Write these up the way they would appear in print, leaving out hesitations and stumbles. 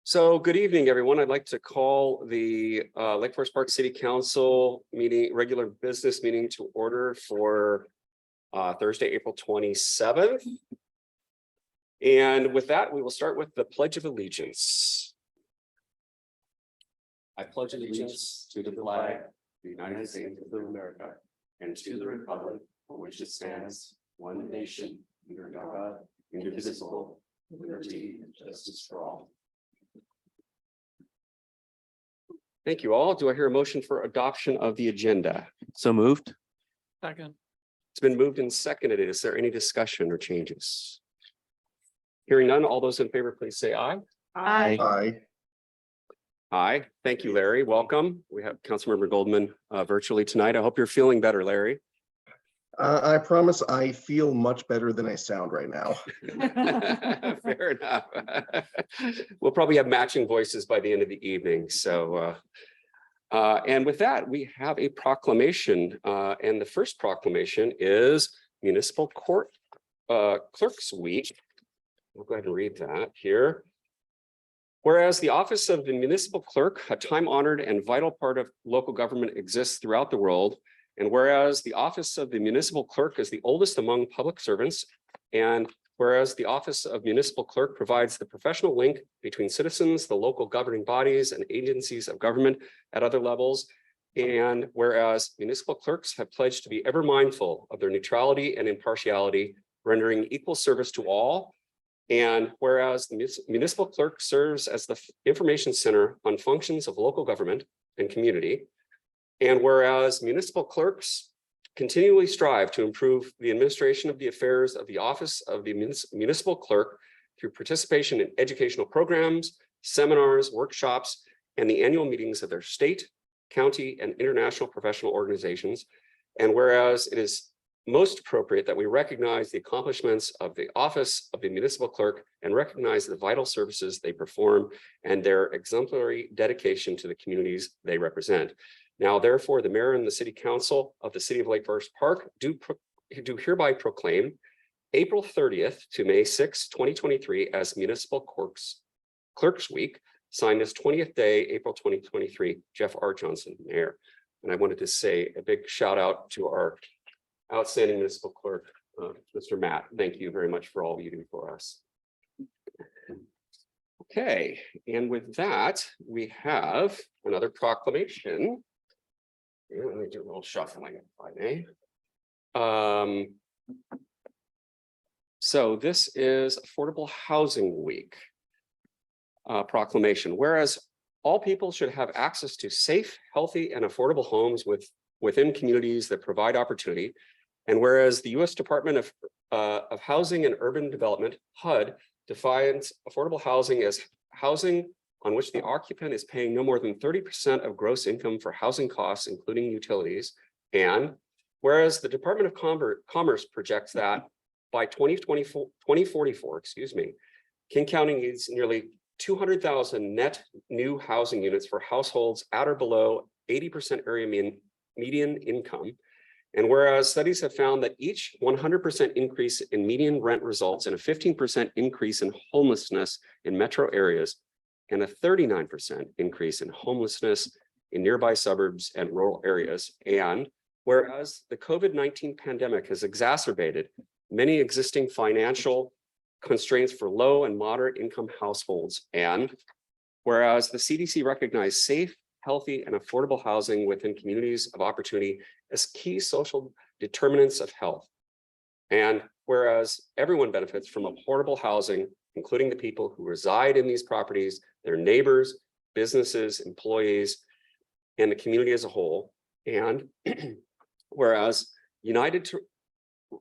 So good evening, everyone. I'd like to call the Lake Forest Park City Council meeting, regular business meeting to order for Thursday, April 27th. And with that, we will start with the Pledge of Allegiance. I pledge allegiance to the flag of the United States of America and to the republic for which it stands, one nation, under God, indivisible, with liberty and justice for all. Thank you all. Do I hear a motion for adoption of the agenda? So moved. Second. It's been moved and seconded. Is there any discussion or changes? Hearing none, all those in favor, please say aye. Aye. Aye. Aye. Thank you, Larry. Welcome. We have Councilmember Goldman virtually tonight. I hope you're feeling better, Larry. I promise I feel much better than I sound right now. Fair enough. We'll probably have matching voices by the end of the evening. So, and with that, we have a proclamation. And the first proclamation is Municipal Court Clerks Week. We'll go ahead and read that here. Whereas the office of the municipal clerk, a time-honored and vital part of local government, exists throughout the world, and whereas the office of the municipal clerk is the oldest among public servants, and whereas the office of municipal clerk provides the professional link between citizens, the local governing bodies, and agencies of government at other levels, and whereas municipal clerks have pledged to be ever mindful of their neutrality and impartiality, rendering equal service to all, and whereas the municipal clerk serves as the information center on functions of local government and community, and whereas municipal clerks continually strive to improve the administration of the affairs of the office of the municipal clerk through participation in educational programs, seminars, workshops, and the annual meetings of their state, county, and international professional organizations. And whereas it is most appropriate that we recognize the accomplishments of the office of the municipal clerk and recognize the vital services they perform and their exemplary dedication to the communities they represent. Now, therefore, the mayor and the city council of the city of Lake Forest Park do hereby proclaim April 30th to May 6, 2023 as Municipal Clerks Week, signed as 20th day, April 2023, Jeff R. Johnson, Mayor. And I wanted to say a big shout out to our outstanding municipal clerk, Mr. Matt. Thank you very much for all you do for us. Okay, and with that, we have another proclamation. Let me do a little shuffling, if I may. So this is Affordable Housing Week proclamation. Whereas all people should have access to safe, healthy, and affordable homes within communities that provide opportunity. And whereas the U.S. Department of Housing and Urban Development, HUD, defines affordable housing as housing on which the occupant is paying no more than 30% of gross income for housing costs, including utilities. And whereas the Department of Commerce projects that by 2044, King County needs nearly 200,000 net new housing units for households at or below 80% area median income. And whereas studies have found that each 100% increase in median rent results in a 15% increase in homelessness in metro areas, and a 39% increase in homelessness in nearby suburbs and rural areas. And whereas the COVID-19 pandemic has exacerbated many existing financial constraints for low and moderate income households, and whereas the CDC recognized safe, healthy, and affordable housing within communities of opportunity as key social determinants of health. And whereas everyone benefits from affordable housing, including the people who reside in these properties, their neighbors, businesses, employees, and the community as a whole. And whereas united to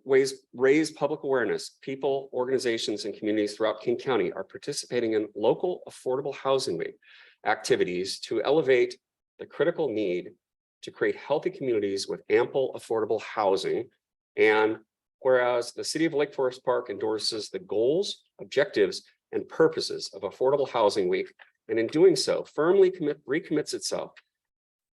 raise public awareness, people, organizations, and communities throughout King County are participating in local affordable housing week activities to elevate the critical need to create healthy communities with ample affordable housing. And whereas the city of Lake Forest Park endorses the goals, objectives, and purposes of Affordable Housing Week, and in doing so, firmly recommits itself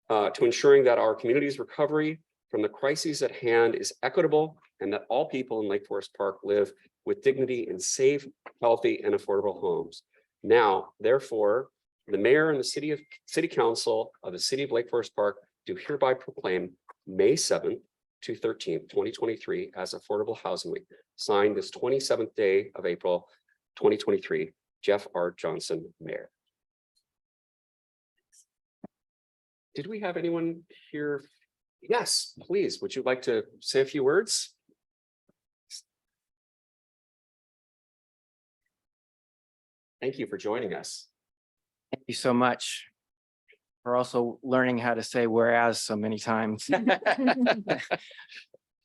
to ensuring that our community's recovery from the crises at hand is equitable and that all people in Lake Forest Park live with dignity in safe, healthy, and affordable homes. Now, therefore, the mayor and the city council of the city of Lake Forest Park do hereby proclaim May 7th to 13th, 2023 as Affordable Housing Week. Signed this 27th day of April, 2023, Jeff R. Johnson, Mayor. Did we have anyone here? Yes, please. Would you like to say a few words? Thank you for joining us. Thank you so much. We're also learning how to say whereas so many times.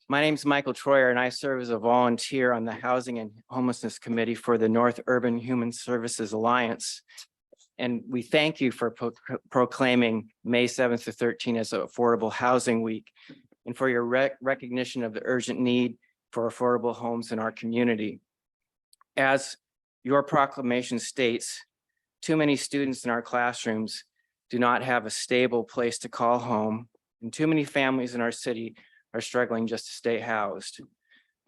My name is Michael Troyer, and I serve as a volunteer on the Housing and Homelessness Committee for the North Urban Human Services Alliance. And we thank you for proclaiming May 7th to 13th as Affordable Housing Week and for your recognition of the urgent need for affordable homes in our community. As your proclamation states, too many students in our classrooms do not have a stable place to call home, and too many families in our city are struggling just to stay housed.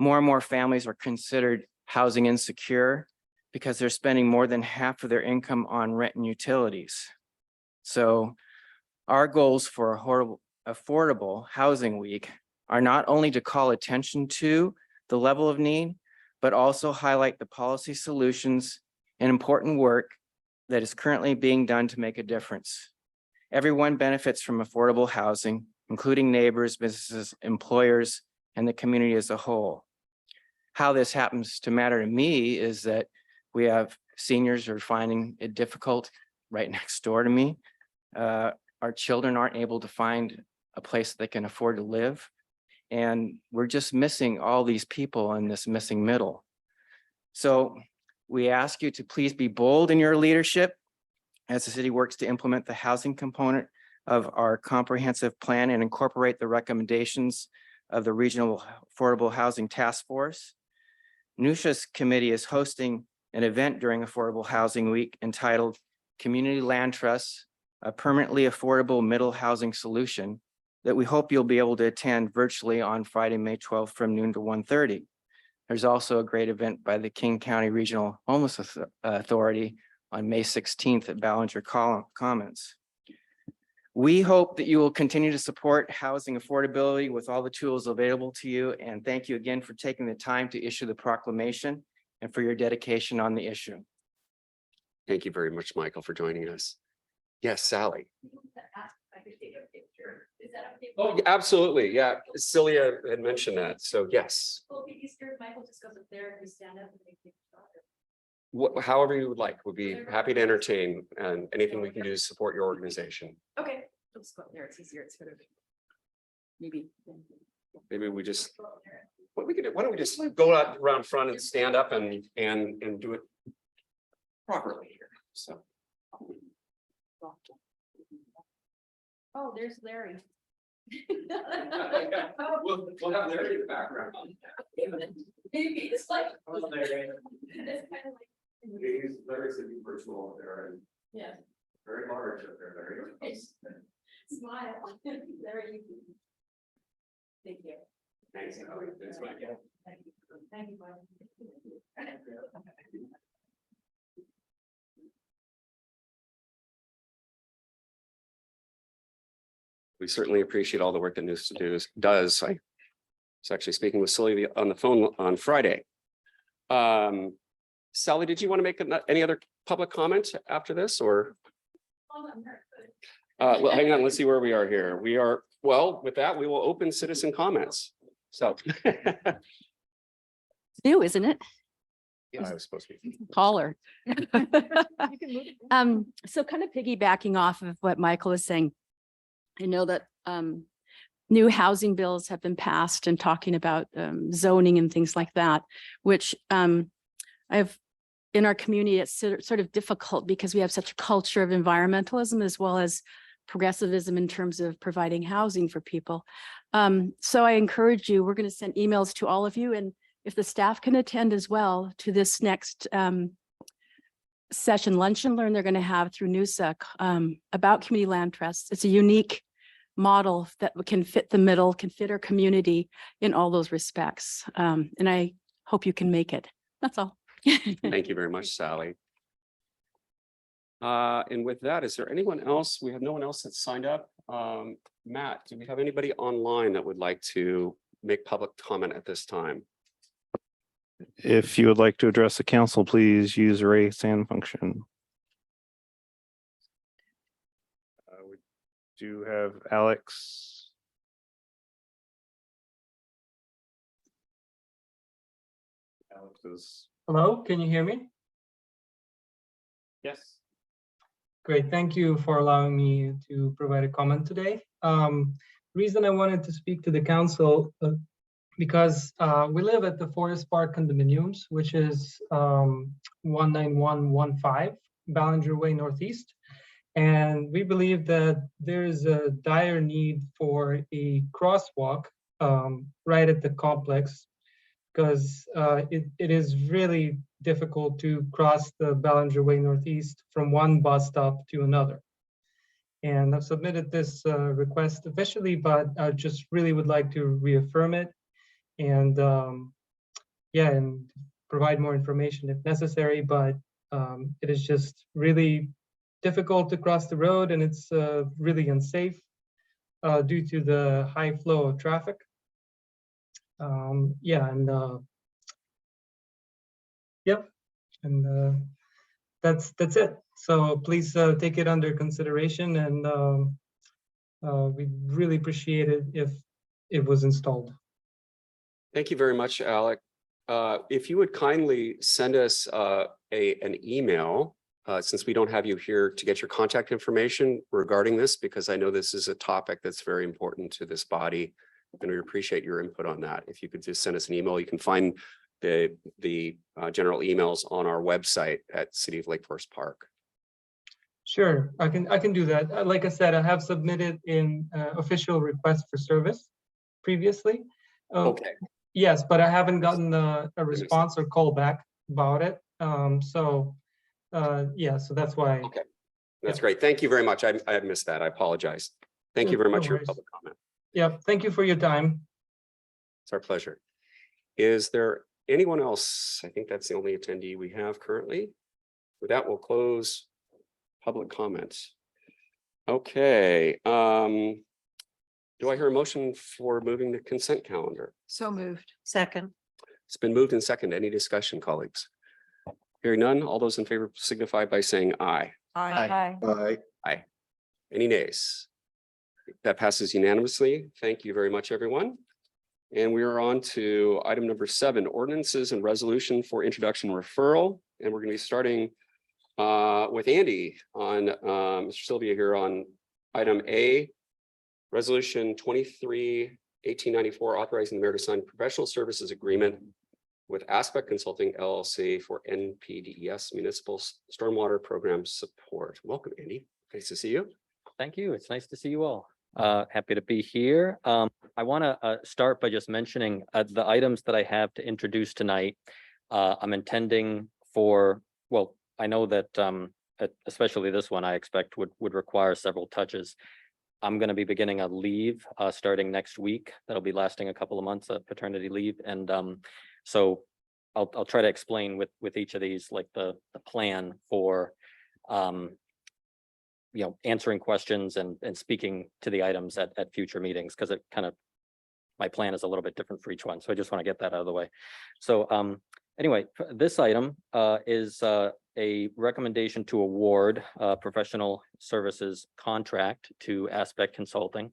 More and more families are considered housing insecure because they're spending more than half of their income on rent and utilities. So our goals for Affordable Housing Week are not only to call attention to the level of need, but also highlight the policy solutions and important work that is currently being done to make a difference. Everyone benefits from affordable housing, including neighbors, businesses, employers, and the community as a whole. How this happens to matter to me is that we have seniors who are finding it difficult right next door to me. Our children aren't able to find a place they can afford to live. And we're just missing all these people in this missing middle. So we ask you to please be bold in your leadership as the city works to implement the housing component of our comprehensive plan and incorporate the recommendations of the Regional Affordable Housing Task Force. NUSHA's committee is hosting an event during Affordable Housing Week entitled Community Land Trusts, a permanently affordable middle housing solution, that we hope you'll be able to attend virtually on Friday, May 12th from noon to 1:30. There's also a great event by the King County Regional Homeless Authority on May 16th at Ballinger Commons. We hope that you will continue to support housing affordability with all the tools available to you. And thank you again for taking the time to issue the proclamation and for your dedication on the issue. Thank you very much, Michael, for joining us. Yes, Sally. Oh, yeah, absolutely. Yeah, Celia had mentioned that. So yes. Well, if you scared, Michael just goes up there and we stand up and make things better. However you would like, we'd be happy to entertain and anything we can do to support your organization. Okay, we'll just go up there. It's easier. It's sort of maybe. Maybe we just, what we could do, why don't we just go out around front and stand up and do it properly here. So. Oh, there's Larry. We'll have Larry in the background. Maybe it's like. Larry's gonna be virtual there and Yeah. very large up there, Larry. Smile. Larry. Thank you. Thanks. Thanks, Mike. Thank you. Thank you, Mike. We certainly appreciate all the work that NUSA does. I was actually speaking with Celia on the phone on Friday. Sally, did you want to make any other public comment after this or? Well, hang on, let's see where we are here. We are, well, with that, we will open citizen comments. So. New, isn't it? Yeah, I was supposed to be. Taller. So kind of piggybacking off of what Michael was saying, I know that new housing bills have been passed and talking about zoning and things like that, which I've in our community, it's sort of difficult because we have such a culture of environmentalism as well as progressivism in terms of providing housing for people. So I encourage you, we're going to send emails to all of you, and if the staff can attend as well to this next session, Lunch and Learn, they're going to have through NUSA about community land trusts. It's a unique model that can fit the middle, can fit our community in all those respects. And I hope you can make it. That's all. Thank you very much, Sally. And with that, is there anyone else? We have no one else that's signed up. Matt, do we have anybody online that would like to make public comment at this time? If you would like to address the council, please use the raise hand function. We do have Alex. Alex is. Hello, can you hear me? Yes. Great, thank you for allowing me to provide a comment today. Reason I wanted to speak to the council because we live at the Forest Park condominiums, which is 19115 Ballinger Way Northeast. And we believe that there is a dire need for a crosswalk right at the complex, because it is really difficult to cross the Ballinger Way Northeast from one bus stop to another. And I've submitted this request officially, but I just really would like to reaffirm it and yeah, and provide more information if necessary, but it is just really difficult to cross the road, and it's really unsafe due to the high flow of traffic. Yeah, and yep, and that's it. So please take it under consideration, and we'd really appreciate it if it was installed. Thank you very much, Alec. If you would kindly send us an email, since we don't have you here to get your contact information regarding this, because I know this is a topic that's very important to this body, and we appreciate your input on that. If you could just send us an email, you can find the general emails on our website at City of Lake Forest Park. Sure, I can do that. Like I said, I have submitted in official request for service previously. Okay. Yes, but I haven't gotten a response or call back about it. So yeah, so that's why. Okay, that's great. Thank you very much. I missed that. I apologize. Thank you very much for your public comment. Yeah, thank you for your time. It's our pleasure. Is there anyone else? I think that's the only attendee we have currently. With that, we'll close public comments. Okay. Do I hear a motion for moving the consent calendar? So moved. Second. It's been moved and seconded. Any discussion, colleagues? Hearing none, all those in favor signify by saying aye. Aye. Aye. Any nays? That passes unanimously. Thank you very much, everyone. And we are on to item number 7, ordinances and resolution for introduction referral. And we're going to be starting with Andy on Mr. Sylvia here on item A, resolution 23-1894, authorizing the mayor to sign professional services agreement with Aspect Consulting LLC for NPDES Municipal Stormwater Program support. Welcome, Andy. Nice to see you. Thank you. It's nice to see you all. Happy to be here. I want to start by just mentioning the items that I have to introduce tonight. I'm intending for, well, I know that especially this one I expect would require several touches. I'm going to be beginning a leave starting next week. That'll be lasting a couple of months of paternity leave. And so I'll try to explain with each of these, like the plan for you know, answering questions and speaking to the items at future meetings, because it kind of, my plan is a little bit different for each one. So I just want to get that out of the way. So anyway, this item is a recommendation to award professional services contract to Aspect Consulting.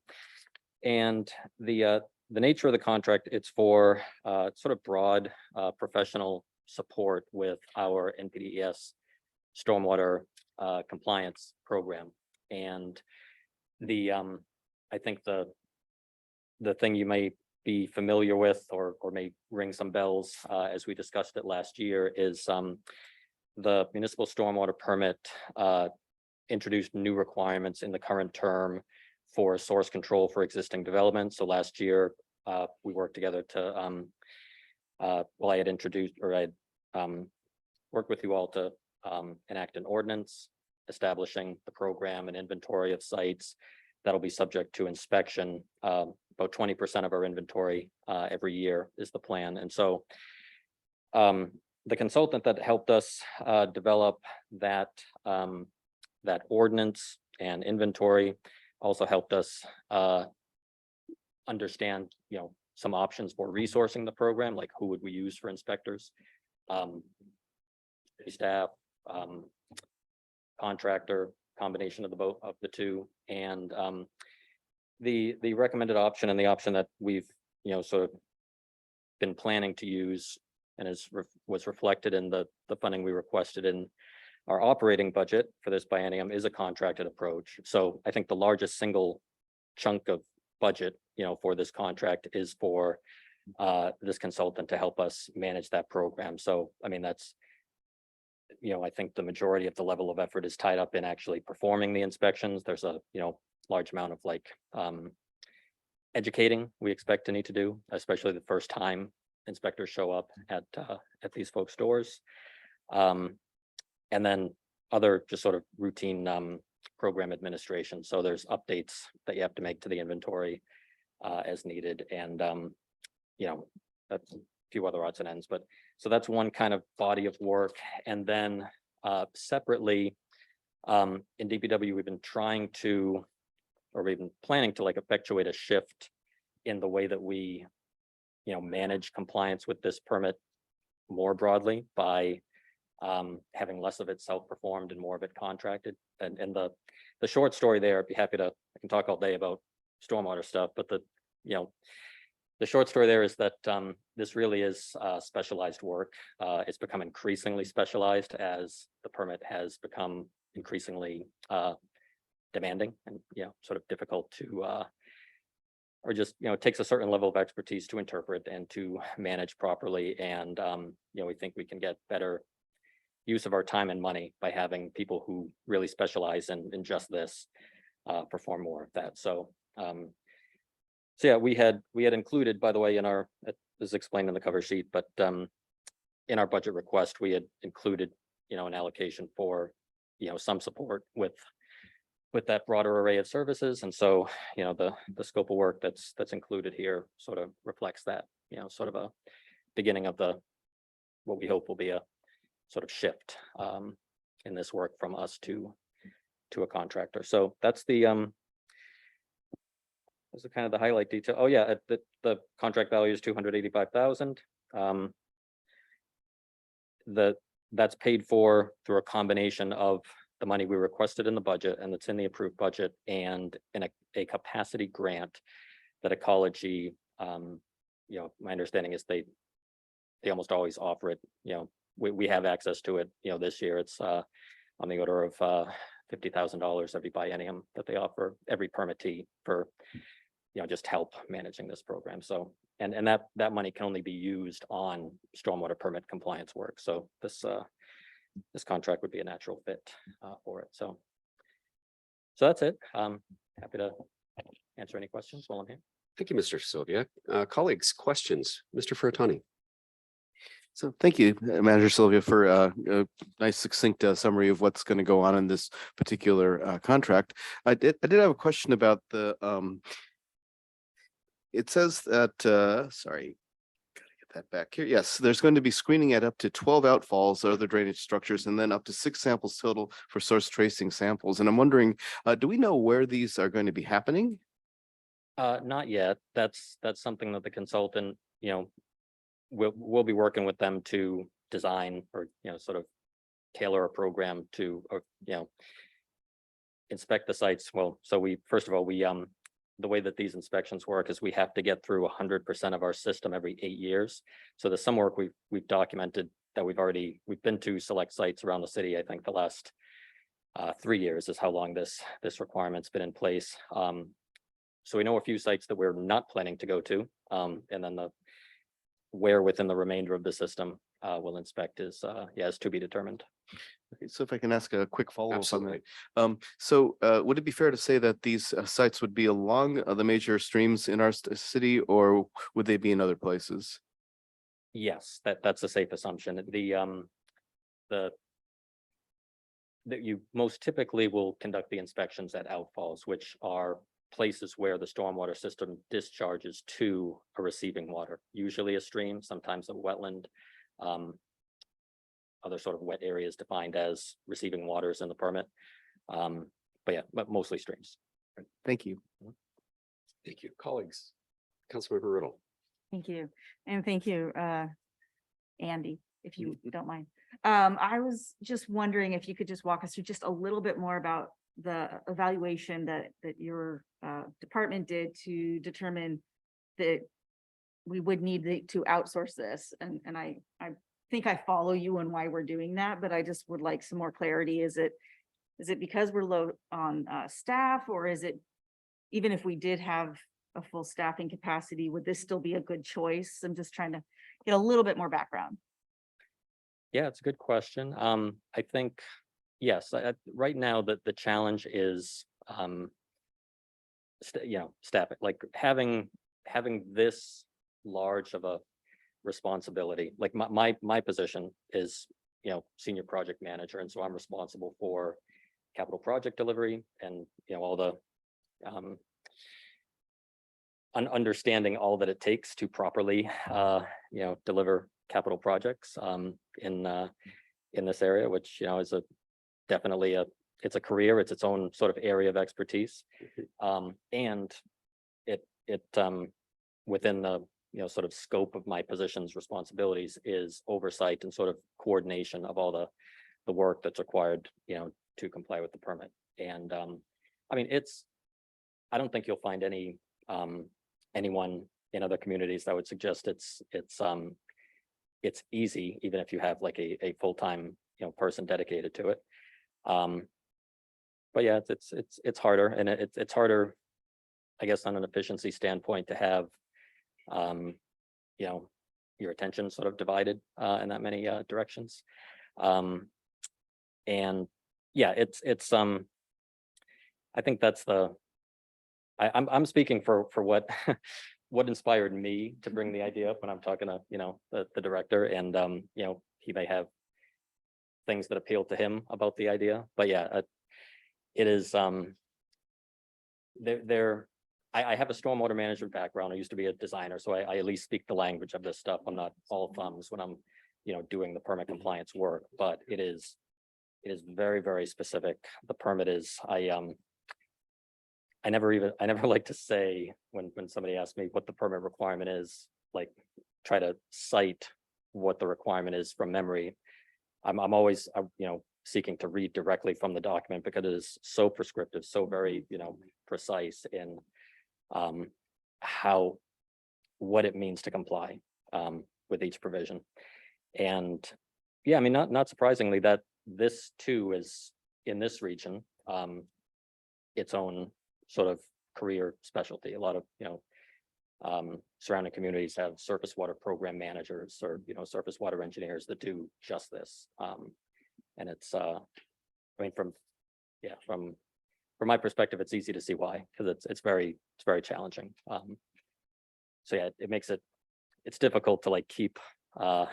And the nature of the contract, it's for sort of broad professional support with our NPDES stormwater compliance program. And the I think the thing you may be familiar with or may ring some bells as we discussed it last year is the municipal stormwater permit introduced new requirements in the current term for source control for existing developments. So last year we worked together to well, I had introduced, or I had worked with you all to enact an ordinance establishing the program and inventory of sites that'll be subject to inspection. About 20% of our inventory every year is the plan. And so the consultant that helped us develop that that ordinance and inventory also helped us understand, some options for resourcing the program, like who would we use for inspectors, staff, contractor, combination of the two, and the recommended option and the option that we've sort of been planning to use and was reflected in the funding we requested in our operating budget for this biennium is a contracted approach. So I think the largest single chunk of budget for this contract is for this consultant to help us manage that program. So I mean, that's I think the majority of the level of effort is tied up in actually performing the inspections. There's a large amount of educating we expect to need to do, especially the first time inspectors show up at these folks' doors. And then other just sort of routine program administration. So there's updates that you have to make to the inventory as needed, and that's a few other odds and ends. But so that's one kind of body of work. And then separately, in DPW, we've been trying to, or we've been planning to effectuate a shift in the way that we manage compliance with this permit more broadly by having less of it self-performed and more of it contracted. And the short story there, I'd be happy to, I can talk all day about stormwater stuff, but the short story there is that this really is specialized work. It's become increasingly specialized as the permit has become increasingly demanding and sort of difficult to or just it takes a certain level of expertise to interpret and to manage properly. And we think we can get better use of our time and money by having people who really specialize in just this perform more of that. So so yeah, we had included, by the way, in our, this is explained in the cover sheet, but in our budget request, we had included an allocation for some support with that broader array of services. And so the scope of work that's included here sort of reflects that, sort of a beginning of what we hope will be a sort of shift in this work from us to a contractor. So that's those are kind of the highlight detail. Oh yeah, the contract value is 285,000. That's paid for through a combination of the money we requested in the budget, and it's in the approved budget, and in a capacity grant that Ecology, my understanding is they almost always offer it. We have access to it. This year it's on the order of $50,000 every biennium that they offer every permittee for just help managing this program. So and that money can only be used on stormwater permit compliance work. So this contract would be a natural fit for it. So that's it. Happy to answer any questions while I'm here. Thank you, Mr. Sylvia. Colleagues, questions? Mr. Furutani. So thank you, Manager Sylvia, for a nice succinct summary of what's going to go on in this particular contract. I did have a question about the it says that sorry, gotta get that back here. Yes, there's going to be screening at up to 12 outfalls or other drainage structures, and then up to 6 samples total for source tracing samples. And I'm wondering, do we know where these are going to be happening? Not yet. That's something that the consultant, we'll be working with them to design or sort of tailor a program to inspect the sites. Well, so first of all the way that these inspections work is we have to get through 100% of our system every 8 years. So there's some work we've documented that we've been to select sites around the city. I think the last 3 years is how long this requirement's been in place. So we know a few sites that we're not planning to go to, and then where within the remainder of the system we'll inspect is to be determined. Okay, so if I can ask a quick follow-up on that. Absolutely. So would it be fair to say that these sites would be along the major streams in our city, or would they be in other places? Yes, that's a safe assumption. That you most typically will conduct the inspections at outfalls, which are places where the stormwater system discharges to a receiving water, usually a stream, sometimes a wetland. Other sort of wet areas defined as receiving waters in the permit. But yeah, but mostly streams. Thank you. Thank you, colleagues. Councilmember Riddle. Thank you. And thank you, Andy, if you don't mind. I was just wondering if you could just walk us through just a little bit more about the evaluation that your department did to determine that we would need to outsource this. And I think I follow you on why we're doing that, but I just would like some more clarity. Is it because we're low on staff, or is it, even if we did have a full staffing capacity, would this still be a good choice? I'm just trying to get a little bit more background. Yeah, it's a good question. I think, yes, right now the challenge is, staffing, like having this large of a responsibility. Like my position is, senior project manager. And so I'm responsible for capital project delivery and, all the, understanding all that it takes to properly, deliver capital projects in this area, which is definitely it's a career, it's its own sort of area of expertise, and it within the sort of scope of my position's responsibilities is oversight and sort of coordination of all the work that's required to comply with the permit. And I mean, I don't think you'll find anyone in other communities that would suggest it's easy, even if you have like a full-time person dedicated to it. But yeah, it's harder, and it's harder, I guess, on an efficiency standpoint to have your attention sort of divided in that many directions. And yeah, it's I think that's I'm speaking for what what inspired me to bring the idea up when I'm talking to the director, and he may have things that appeal to him about the idea, but yeah, it is I have a stormwater management background. I used to be a designer, so I at least speak the language of this stuff. I'm not all thumbs when I'm doing the permit compliance work, but it is very, very specific. The permit is, I never like to say when somebody asks me what the permit requirement is, like try to cite what the requirement is from memory. I'm always seeking to read directly from the document, because it is so prescriptive, so very precise in what it means to comply with each provision. And yeah, I mean, not surprisingly, that this too is in this region its own sort of career specialty. A lot of surrounding communities have surface water program managers or surface water engineers that do just this. And it's I mean, from my perspective, it's easy to see why, because it's very challenging. So yeah, it makes it's difficult to like keep all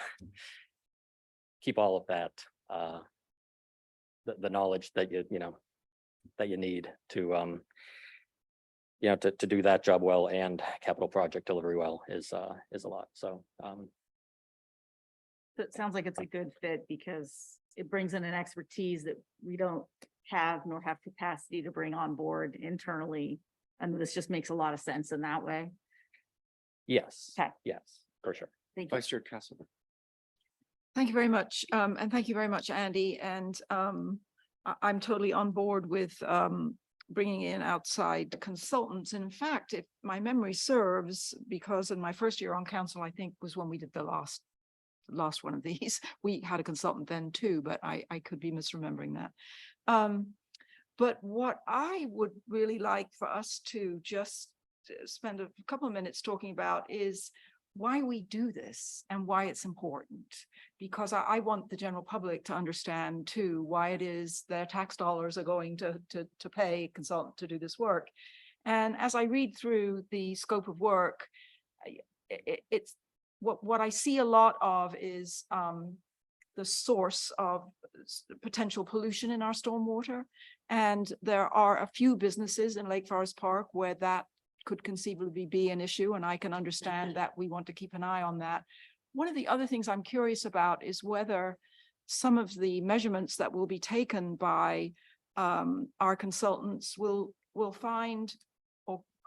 of that the knowledge that you need to to do that job well and capital project delivery well is a lot. So So it sounds like it's a good fit because it brings in an expertise that we don't have nor have capacity to bring on board internally. And this just makes a lot of sense in that way. yes, Okay. yes, for sure. Thank you. Vice Chair Castleman. Thank you very much. And thank you very much, Andy. And I'm totally on board with bringing in outside consultants. In fact, if my memory serves, because in my first year on council, I think was when we did the last one of these, we had a consultant then too, but I could be misremembering that. But what I would really like for us to just spend a couple of minutes talking about is why we do this and why it's important, because I want the general public to understand too why it is their tax dollars are going to pay a consultant to do this work. And as I read through the scope of work, it's what I see a lot of is the source of potential pollution in our stormwater. And there are a few businesses in Lake Forest Park where that could conceivably be an issue, and I can understand that we want to keep an eye on that. One of the other things I'm curious about is whether some of the measurements that will be taken by our consultants will find,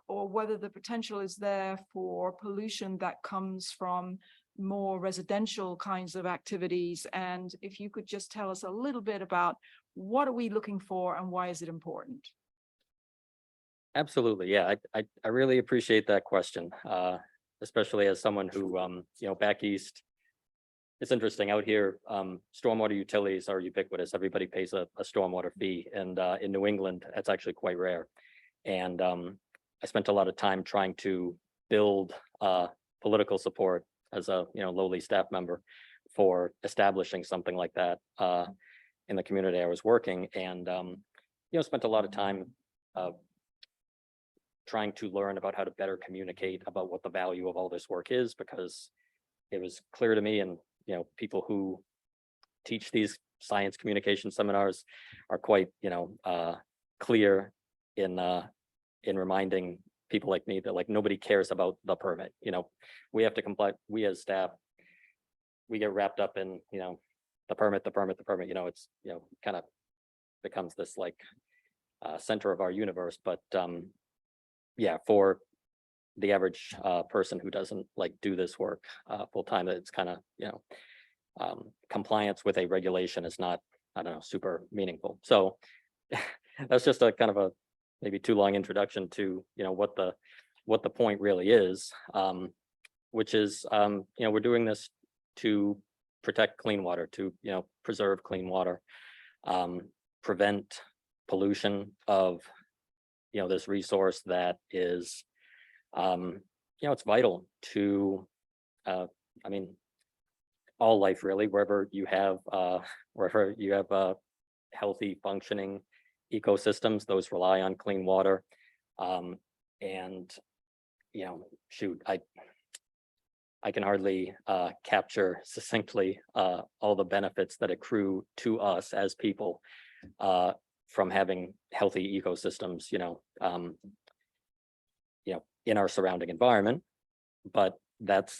or whether the potential is there for pollution that comes from more residential kinds of activities. And if you could just tell us a little bit about what are we looking for and why is it important? Absolutely. Yeah, I really appreciate that question, especially as someone who, back east, it's interesting out here, stormwater utilities are ubiquitous. Everybody pays a stormwater fee, and in New England, that's actually quite rare. And I spent a lot of time trying to build political support as a lowly staff member for establishing something like that in the community I was working, and spent a lot of time trying to learn about how to better communicate about what the value of all this work is, because it was clear to me, and people who teach these science communication seminars are quite clear in reminding people like me that like nobody cares about the permit. We have to comply. We as staff, we get wrapped up in the permit. It's kind of becomes this like center of our universe. But yeah, for the average person who doesn't like do this work full time, it's kind of compliance with a regulation is not, I don't know, super meaningful. So that's just a kind of a maybe too long introduction to what the point really is, which is we're doing this to protect clean water, to preserve clean water, prevent pollution of this resource that is it's vital to all life, really, wherever you have healthy functioning ecosystems, those rely on clean water. And shoot, I can hardly capture succinctly all the benefits that accrue to us as people from having healthy ecosystems in our surrounding environment. But that's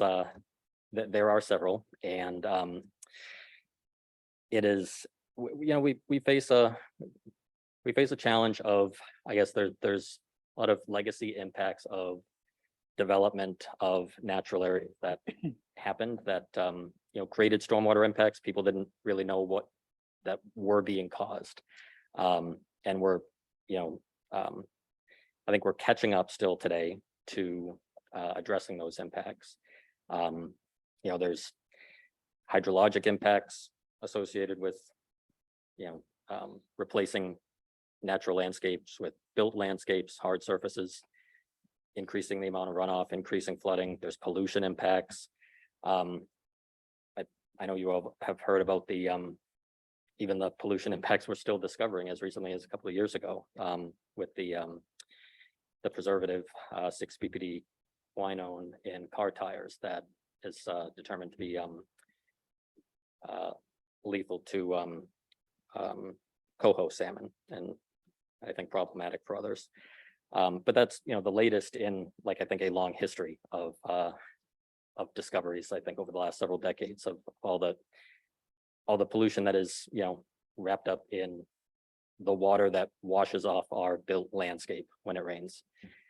there are several, and it is we face a challenge of, I guess there's a lot of legacy impacts of development of natural areas that happened that created stormwater impacts. People didn't really know what that were being caused, and we're I think we're catching up still today to addressing those impacts. There's hydrologic impacts associated with replacing natural landscapes with built landscapes, hard surfaces, increasing the amount of runoff, increasing flooding. There's pollution impacts. I know you all have heard about the even the pollution impacts we're still discovering as recently as a couple of years ago with the preservative 6 ppd quinone in car tires that is determined to be lethal to coho salmon, and I think problematic for others. But that's the latest in I think a long history of discoveries, I think, over the last several decades of all the pollution that is wrapped up in the water that washes off our built landscape when it rains.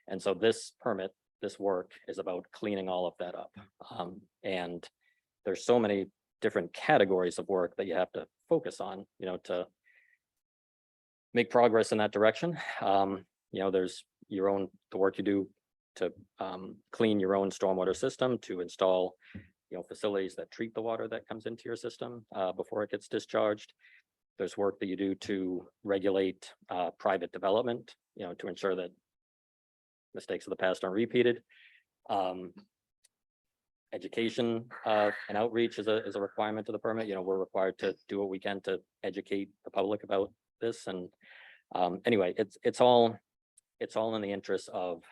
And so this permit, this work is about cleaning all of that up. And there's so many different categories of work that you have to focus on, to make progress in that direction. There's the work you do to clean your own stormwater system, to install facilities that treat the water that comes into your system before it gets discharged. There's work that you do to regulate private development, to ensure that mistakes of the past aren't repeated. Education and outreach is a requirement of the permit. We're required to do what we can to educate the public about this. And anyway, it's all in the interest of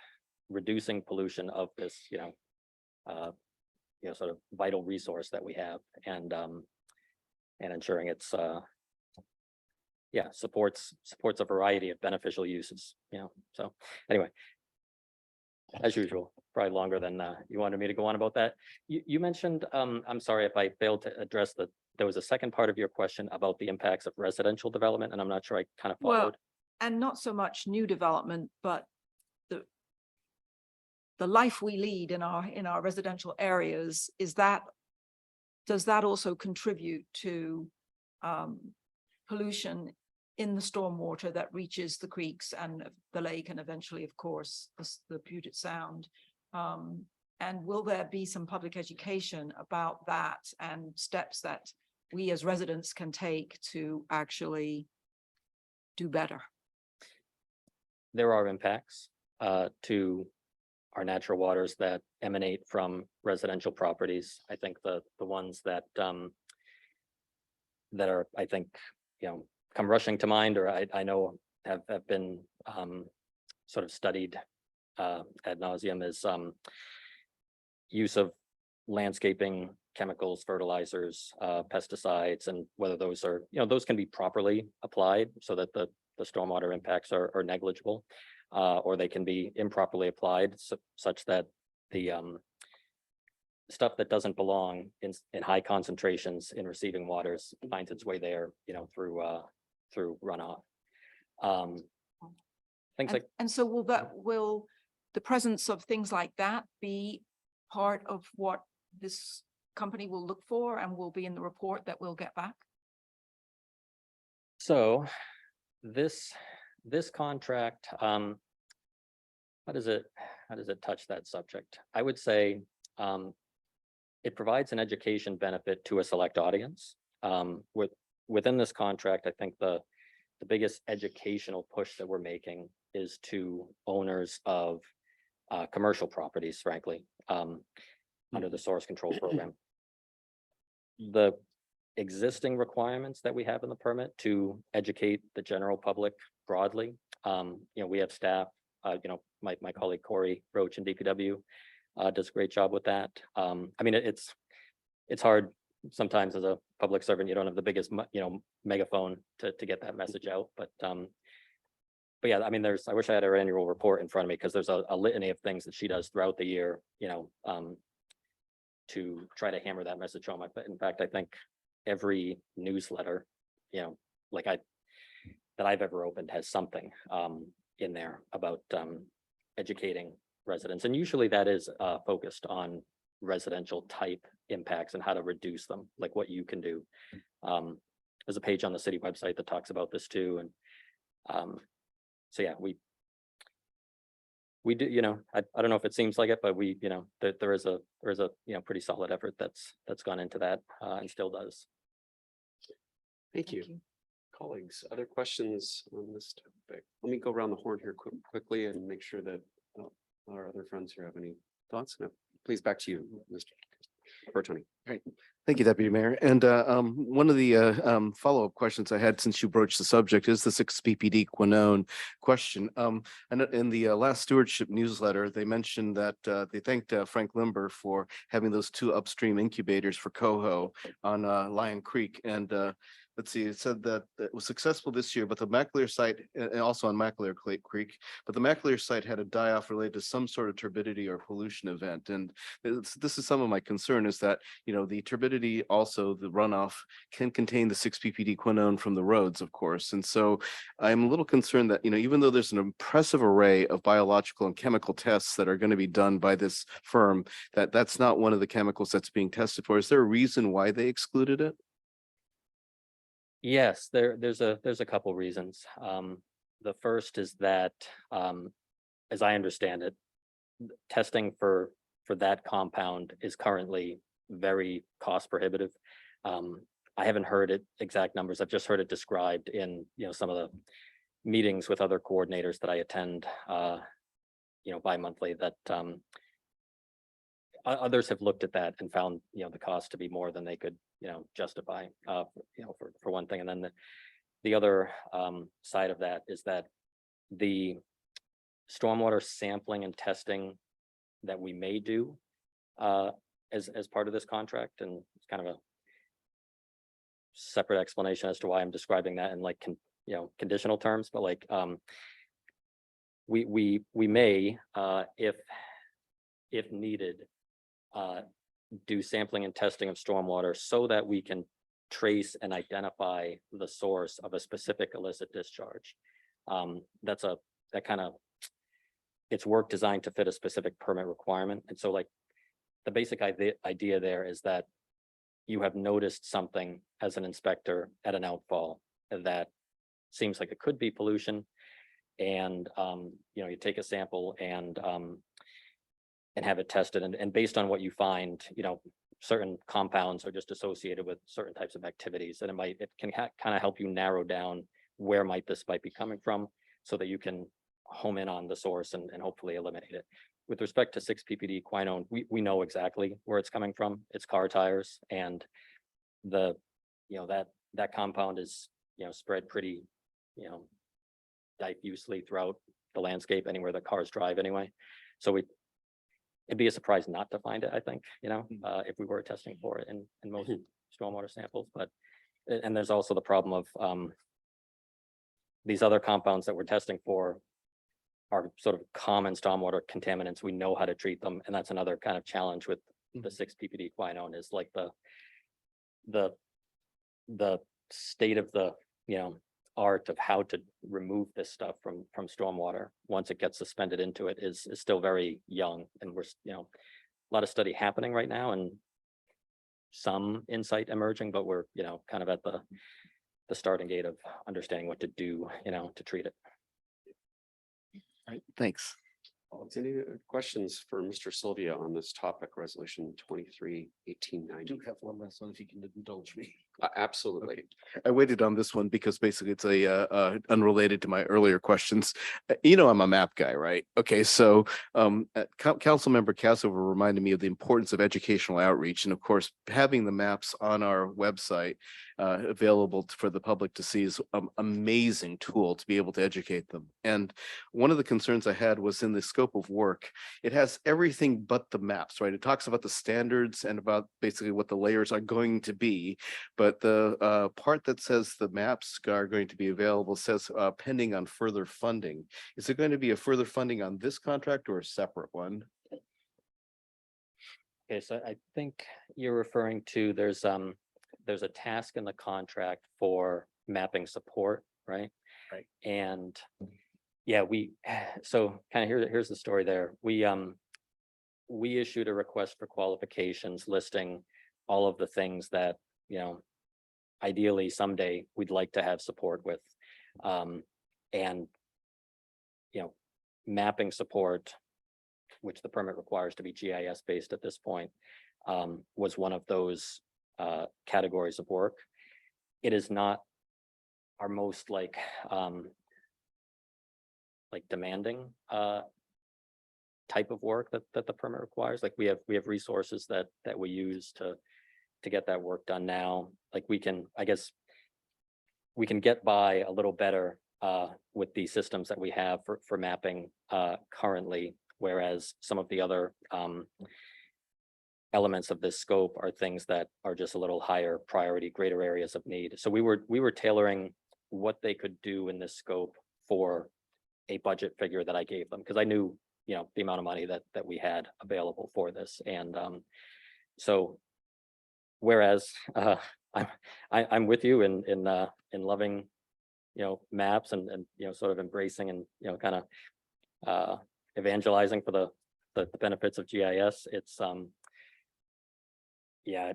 reducing pollution of this, sort of vital resource that we have, and ensuring it's yeah, supports a variety of beneficial uses, you know, so anyway. As usual, probably longer than you wanted me to go on about that. You mentioned, I'm sorry if I failed to address there was a second part of your question about the impacts of residential development, and I'm not sure I kind of Well, followed. and not so much new development, but the life we lead in our residential areas, does that also contribute to pollution in the stormwater that reaches the creeks and the lake and eventually, of course, the Puget Sound? And will there be some public education about that and steps that we as residents can take to actually do better? There are impacts to our natural waters that emanate from residential properties. I think the ones that are, I think, you know, come rushing to mind, or I know have been sort of studied ad nauseum, is use of landscaping chemicals, fertilizers, pesticides, and whether those are, you know, those can be properly applied so that the stormwater impacts are negligible, or they can be improperly applied such that the stuff that doesn't belong in high concentrations in receiving waters finds its way there, you know, through runoff. Things like, And so will the presence of things like that be part of what this company will look for and will be in the report that we'll get back? so this contract, how does it touch that subject? I would say it provides an education benefit to a select audience. Within this contract, I think the biggest educational push that we're making is to owners of commercial properties, frankly, under the source control program. The existing requirements that we have in the permit to educate the general public broadly, you know, we have staff, you know, my colleague Corey Roach in DPW does a great job with that. I mean, it's hard sometimes as a public servant, you don't have the biggest, you know, megaphone to get that message out, but yeah, I mean, I wish I had her annual report in front of me, because there's a litany of things that she does throughout the year, you know, to try to hammer that message home. But in fact, I think every newsletter, you know, like that I've ever opened has something in there about educating residents, and usually that is focused on residential type impacts and how to reduce them, like what you can do. There's a page on the city website that talks about this too, and so yeah, we do, you know, I don't know if it seems like it, but we, you know, there is a you know, pretty solid effort that's gone into that and still does. Thank you. Colleagues, other questions on this topic? Let me go around the horn here quickly and make sure that our other friends here have any thoughts. No, please, back to you, Mr. Bertoni. Thank you, Deputy Mayor. And one of the follow-up questions I had since you broached the subject is the 6 PPD Quinone question. And in the last stewardship newsletter, they mentioned that they thanked Frank Limber for having those 2 upstream incubators for coho on Lyon Creek. And let's see, it said that it was successful this year, but the McAleer site, and also on McAleer Creek, but the McAleer site had a die-off related to some sort of turbidity or pollution event. And this is some of my concern, is that, you know, the turbidity, also the runoff, can contain the 6 PPD quinone from the roads, of course. And so I'm a little concerned that, you know, even though there's an impressive array of biological and chemical tests that are going to be done by this firm, that's not one of the chemicals that's being tested for. Is there a reason why they excluded it? Yes, there's a couple reasons. The first is that, as I understand it, testing for that compound is currently very cost prohibitive. I haven't heard exact numbers. I've just heard it described in, you know, some of the meetings with other coordinators that I attend, you know, bi-monthly, that others have looked at that and found, you know, the cost to be more than they could, you know, justify, you know, for one thing. And then the other side of that is that the stormwater sampling and testing that we may do as part of this contract, and it's kind of a separate explanation as to why I'm describing that in like conditional terms, but like, we may, if needed, do sampling and testing of stormwater so that we can trace and identify the source of a specific illicit discharge. It's work designed to fit a specific permit requirement. And so like the basic idea there is that you have noticed something as an inspector at an outfall that seems like it could be pollution. And, you take a sample and have it tested. And based on what you find, certain compounds are just associated with certain types of activities. And it can kind of help you narrow down where this might be coming from so that you can home in on the source and hopefully eliminate it. With respect to 6-PPD quinone, we know exactly where it's coming from. It's car tires, and that compound is, spread pretty, diffusely throughout the landscape anywhere that cars drive anyway. So it'd be a surprise not to find it, I think, if we were testing for it in most stormwater samples. But, and there's also the problem of these other compounds that we're testing for are sort of common stormwater contaminants. We know how to treat them. And that's another kind of challenge with the 6-PPD quinone is like the state of the, art of how to remove this stuff from stormwater once it gets suspended into it is still very young. And we're, a lot of study happening right now and some insight emerging, but we're, kind of at the starting gate of understanding what to do, to treat it. All right, thanks. Any questions for Mr. Sylvia on this topic, resolution 23-1890? do have one last one if you can indulge me. Absolutely. I waited on this one because basically it's unrelated to my earlier questions. I'm a map guy, right? Okay, so Councilmember Cassover reminded me of the importance of educational outreach, and of course, having the maps on our website available for the public to see is an amazing tool to be able to educate them. And one of the concerns I had was in the scope of work. It has everything but the maps, right? It talks about the standards and about basically what the layers are going to be. But the part that says the maps are going to be available says pending on further funding. Is it going to be a further funding on this contract or a separate one? Okay, so I think you're referring to there's a task in the contract for mapping support, right? Right. And yeah, so kind of here's the story there. We issued a request for qualifications listing all of the things that, ideally someday we'd like to have support with. And, mapping support, which the permit requires to be GIS based at this point, was one of those categories of work. It is not our most like demanding type of work that the permit requires. Like we have resources that we use to get that work done now. Like I guess we can get by a little better with the systems that we have for mapping currently, whereas some of the other elements of this scope are things that are just a little higher priority, greater areas of need. So we were tailoring what they could do in this scope for a budget figure that I gave them, because I knew, the amount of money that we had available for this. And so whereas I'm with you in loving, maps and sort of embracing and, kind of evangelizing for the benefits of GIS. It's yeah,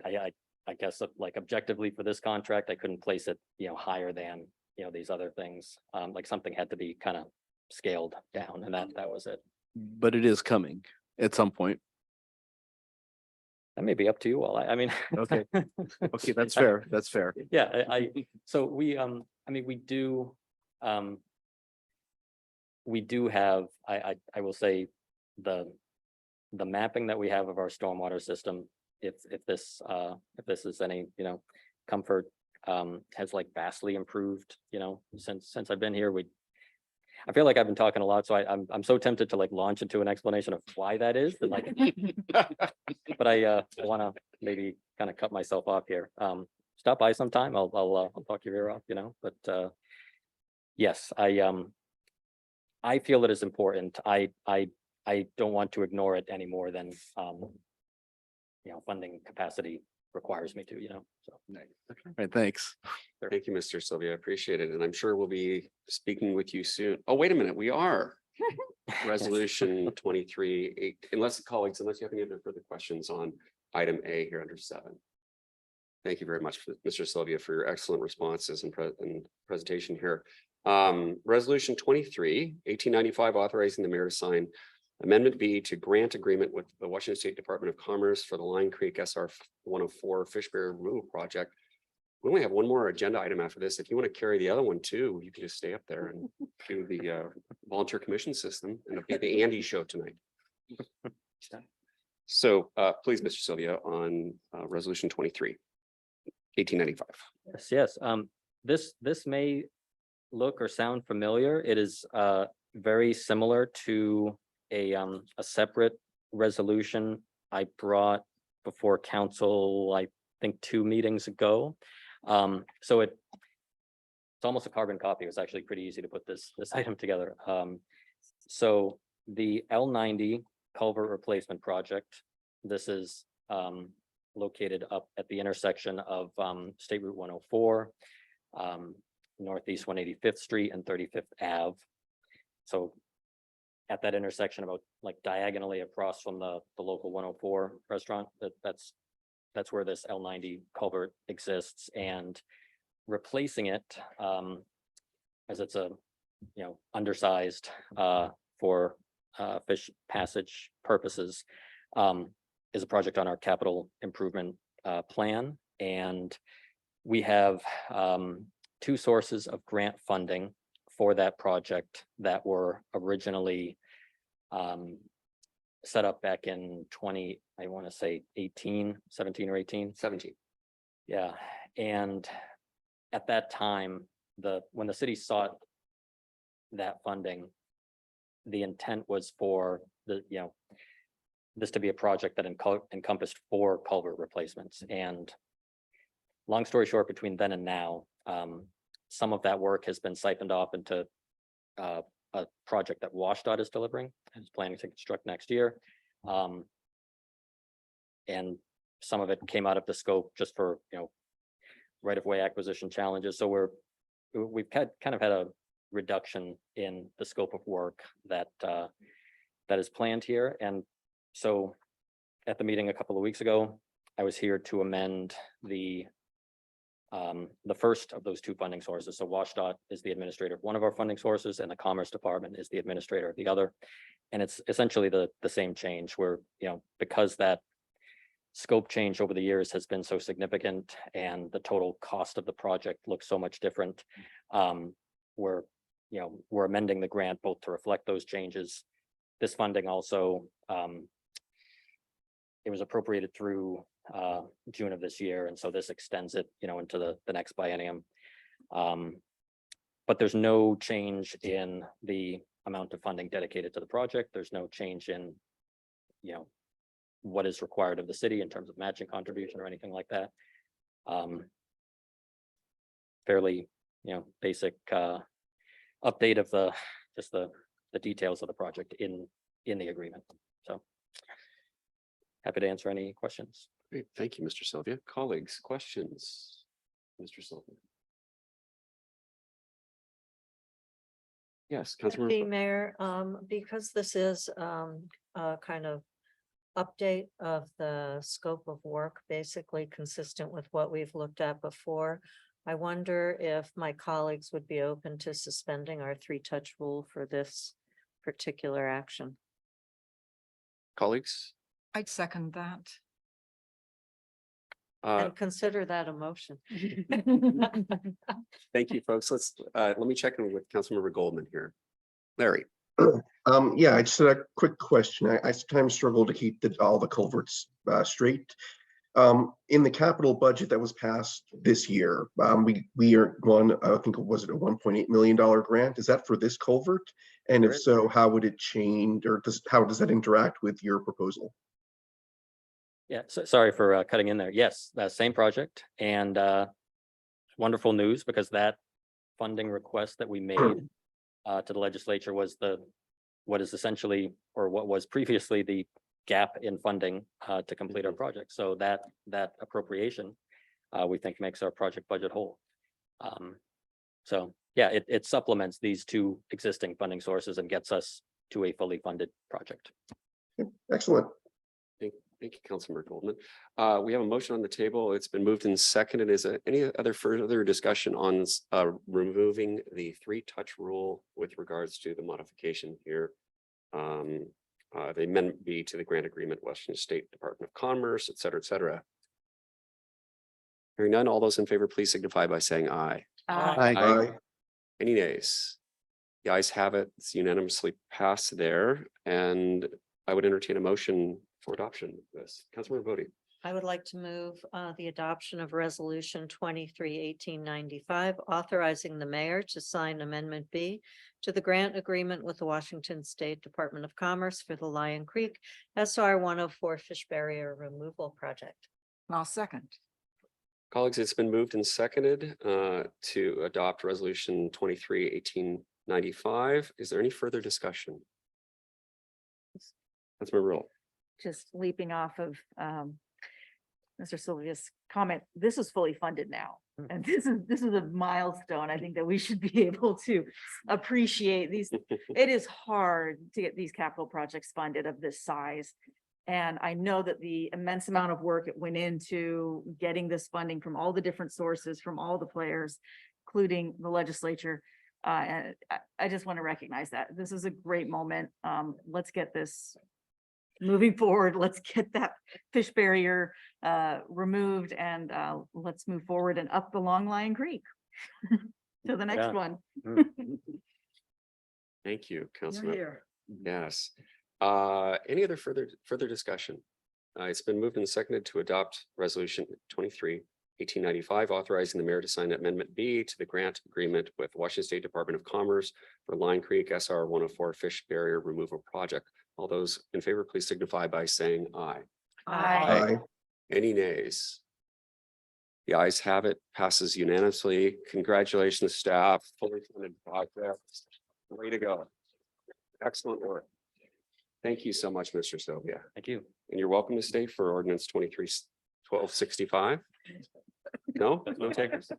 I guess like objectively for this contract, I couldn't place it, higher than, these other things. Like something had to be kind of scaled down, and that was it. But it is coming at some point. That may be up to you all. I mean. Okay. Okay, that's fair. That's fair. Yeah, so we do have, I will say the mapping that we have of our stormwater system, if this is any, comfort, has like vastly improved, since I've been here. I feel like I've been talking a lot, so I'm so tempted to like launch into an explanation of why that is, and like, but I want to maybe kind of cut myself off here. Stop by sometime. I'll talk your ear off, but yes, I feel it is important. I don't want to ignore it any more than, funding capacity requires me to, so. All right, thanks. Thank you, Mr. Sylvia. I appreciate it. And I'm sure we'll be speaking with you soon. Oh, wait a minute, we are. Resolution 23, unless colleagues, unless you have any other further questions on item A here under 7. Thank you very much, Mr. Sylvia, for your excellent responses and presentation here. Resolution 23, 1895, authorizing the mayor to sign Amendment B to grant agreement with the Washington State Department of Commerce for the Lion Creek SR 104 fish barrier removal project. We only have one more agenda item after this. If you want to carry the other one too, you can just stay up there and do the volunteer commission system and the Andy show tonight. So please, Mr. Sylvia, on resolution 23, 1895. Yes. This may look or sound familiar. It is very similar to a separate resolution I brought before council, I think 2 meetings ago. So it's almost a carbon copy. It was actually pretty easy to put this item together. So the L90 culvert replacement project, this is located up at the intersection of State Route 104, Northeast 185th Street and 35th Ave. So at that intersection, about like diagonally across from the local 104 restaurant, that's where this L90 culvert exists, and replacing it as it's a undersized for fish passage purposes is a project on our capital improvement plan, and we have 2 sources of grant funding for that project that were originally set up back in 17 or 18. 17. Yeah, and at that time, when the city sought that funding, the intent was for this to be a project that encompassed 4 culvert replacements. And long story short, between then and now, some of that work has been siphoned off into a project that WashDOT is delivering and is planning to construct next year. And some of it came out of the scope just for, right-of-way acquisition challenges. So we've kind of had a reduction in the scope of work that is planned here. And so at the meeting a couple of weeks ago, I was here to amend the first of those 2 funding sources. So WashDOT is the administrator of one of our funding sources, and the Commerce Department is the administrator of the other. And it's essentially the same change where, because that scope change over the years has been so significant and the total cost of the project looks so much different, we're amending the grant both to reflect those changes. This funding also, it was appropriated through June of this year, and so this extends it, into the next biennium. But there's no change in the amount of funding dedicated to the project. There's no change in, what is required of the city in terms of matching contribution or anything like that. Fairly, basic update of the details of the project in the agreement. So happy to answer any questions. Great. Thank you, Mr. Sylvia. Colleagues, questions? Mr. Sylvia. Yes, Councilmember. Hey, Mayor, because this is a kind of update of the scope of work, basically consistent with what we've looked at before. I wonder if my colleagues would be open to suspending our 3-touch rule for this particular action. Colleagues? I'd second that. And consider that a motion. Thank you, folks. Let me check in with Councilmember Goldman here. Larry. Yeah, I just had a quick question. I sometimes struggle to keep all the culverts straight. In the capital budget that was passed this year, we earned one, I think, was it a $1.8 million grant? Is that for this culvert? And if so, how would it change, or how does that interact with your proposal? Yeah, so sorry for cutting in there. Yes, that same project, and wonderful news, because that funding request that we made to the legislature was what is essentially, or what was previously the gap in funding to complete our project. So that appropriation, we think makes our project budget whole. So yeah, it supplements these two existing funding sources and gets us to a fully funded project. Excellent. Thank you, Councilmember Goldman. We have a motion on the table. It's been moved and seconded. Is there any other further discussion on removing the three-touch rule with regards to the modification here? The amendment B to the grant agreement, Washington State Department of Commerce, et cetera, et cetera. Hearing none, all those in favor, please signify by saying aye. Aye. Any nays? The ayes have it. It's unanimously passed there, and I would entertain a motion for adoption of this. Councilmember Bodie. I would like to move the adoption of Resolution 23-1895, authorizing the mayor to sign Amendment B to the grant agreement with the Washington State Department of Commerce for the Lyon Creek SR 104 Fish Barrier Removal Project. I'll second. Colleagues, it's been moved and seconded to adopt Resolution 23-1895. Is there any further discussion? Councilmember Riddle. Just leaping off of Mr. Sylvia's comment, this is fully funded now. And this is a milestone. I think that we should be able to appreciate these. It is hard to get these capital projects funded of this size. And I know that the immense amount of work it went into getting this funding from all the different sources, from all the players, including the legislature. And I just want to recognize that this is a great moment. Let's get this moving forward. Let's get that fish barrier removed, and let's move forward and up the Long Lion Creek to the next Yeah. one. Thank you, You're Councilmember. here. Yes. Any other further discussion? It's been moved and seconded to adopt Resolution 23-1895, authorizing the mayor to sign Amendment B to the grant agreement with Washington State Department of Commerce for Lyon Creek SR 104 Fish Barrier Removal Project. All those in favor, please signify by saying aye. Aye. Any nays? The ayes have it, passes unanimously. Congratulations, staff. Fully funded project. Way to go. Excellent work. Thank you so much, Mr. Sylvia. Thank you. And you're welcome to stay for ordinance 23-1265. No takers.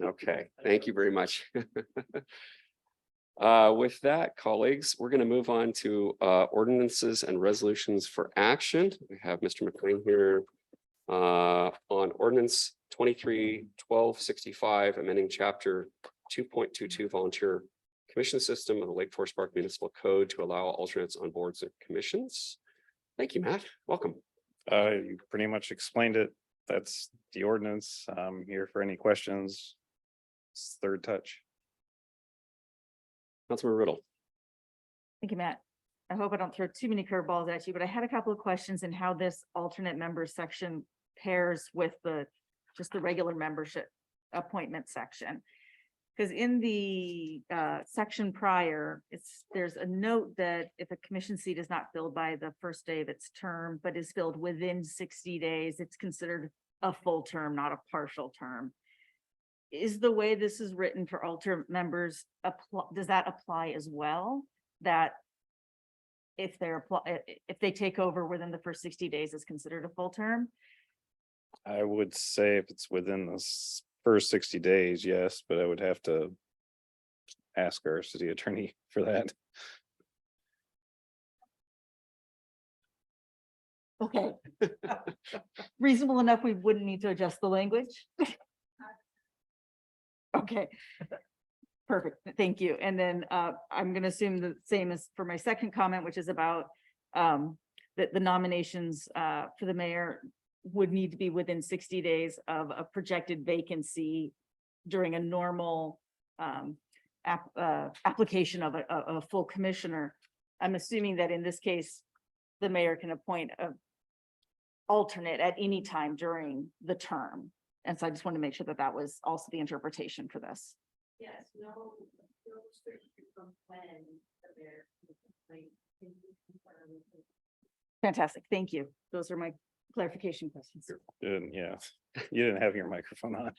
Okay, thank you very much. With that, colleagues, we're going to move on to ordinances and resolutions for action. We have Mr. McLean here on ordinance 23-1265, amending chapter 2.22 volunteer commission system of the Lake Forest Park Municipal Code to allow alternates on boards and commissions. Thank you, Matt. Welcome. You pretty much explained it. That's the ordinance. I'm here for any questions. It's third touch. Councilmember Riddle. Thank you, Matt. I hope I don't throw too many curveballs at you, but I had a couple of questions in how this alternate member section pairs with just the regular membership appointment section. Because in the section prior, there's a note that if a commission seat is not filled by the first day of its term, but is filled within 60 days, it's considered a full term, not a partial term. Is the way this is written for alternate members, does that apply as well? That if they take over within the first 60 days is considered a full term? I would say if it's within the first 60 days, yes, but I would have to ask our city attorney for that. Okay. Reasonable enough, we wouldn't need to adjust the language. Okay. Perfect, thank you. And then I'm gonna assume the same as for my second comment, which is about that the nominations for the mayor would need to be within 60 days of a projected vacancy during a normal application of a full commissioner. I'm assuming that in this case, the mayor can appoint an alternate at any time during the term. And so I just want to make sure that that was also the interpretation for this. Yes, no restriction from when the mayor. Fantastic, thank you. Those are my clarification questions. Yeah, you didn't have your microphone on.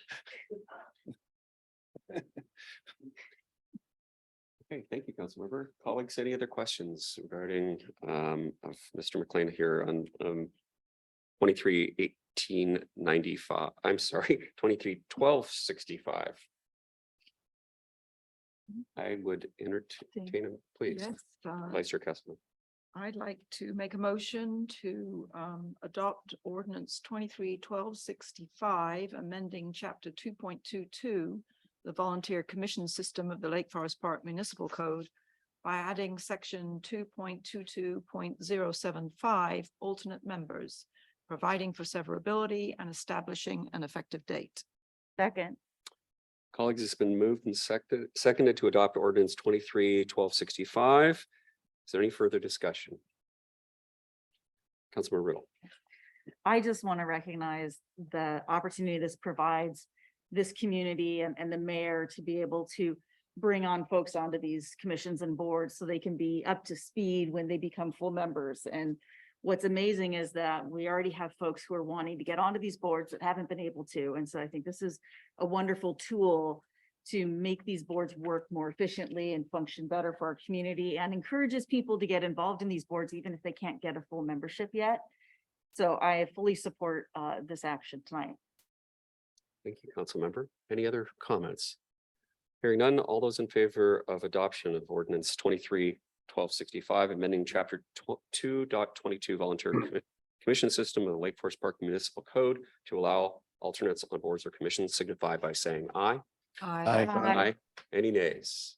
Okay, thank you, Councilmember. Colleagues, any other questions regarding of Mr. McLean here on 23/18/95? I'm sorry, 23/12/65. I would entertain him, please. Yes, Vice Chair Kessler. I'd like to make a motion to adopt ordinance 23/12/65, amending chapter 2.22, the volunteer commission system of the Lake Forest Park Municipal Code by adding section 2.22.075, alternate members, providing for severability and establishing an effective date. Second. Colleagues, it's been moved and seconded to adopt ordinance 23/12/65. Is there any further discussion? Councilmember Riddle. I just want to recognize the opportunity this provides this community and the mayor to be able to bring on folks onto these commissions and boards so they can be up to speed when they become full members. And what's amazing is that we already have folks who are wanting to get onto these boards that haven't been able to. And so I think this is a wonderful tool to make these boards work more efficiently and function better for our community, and encourages people to get involved in these boards, even if they can't get a full membership yet. So I fully support this action tonight. Thank you, Councilmember. Any other comments? Hearing none, all those in favor of adoption of ordinance 23/12/65, amending chapter 2.22 volunteer commission system of the Lake Forest Park Municipal Code to allow alternates on boards or commissions, signify by saying aye. Aye. Aye. Any nays?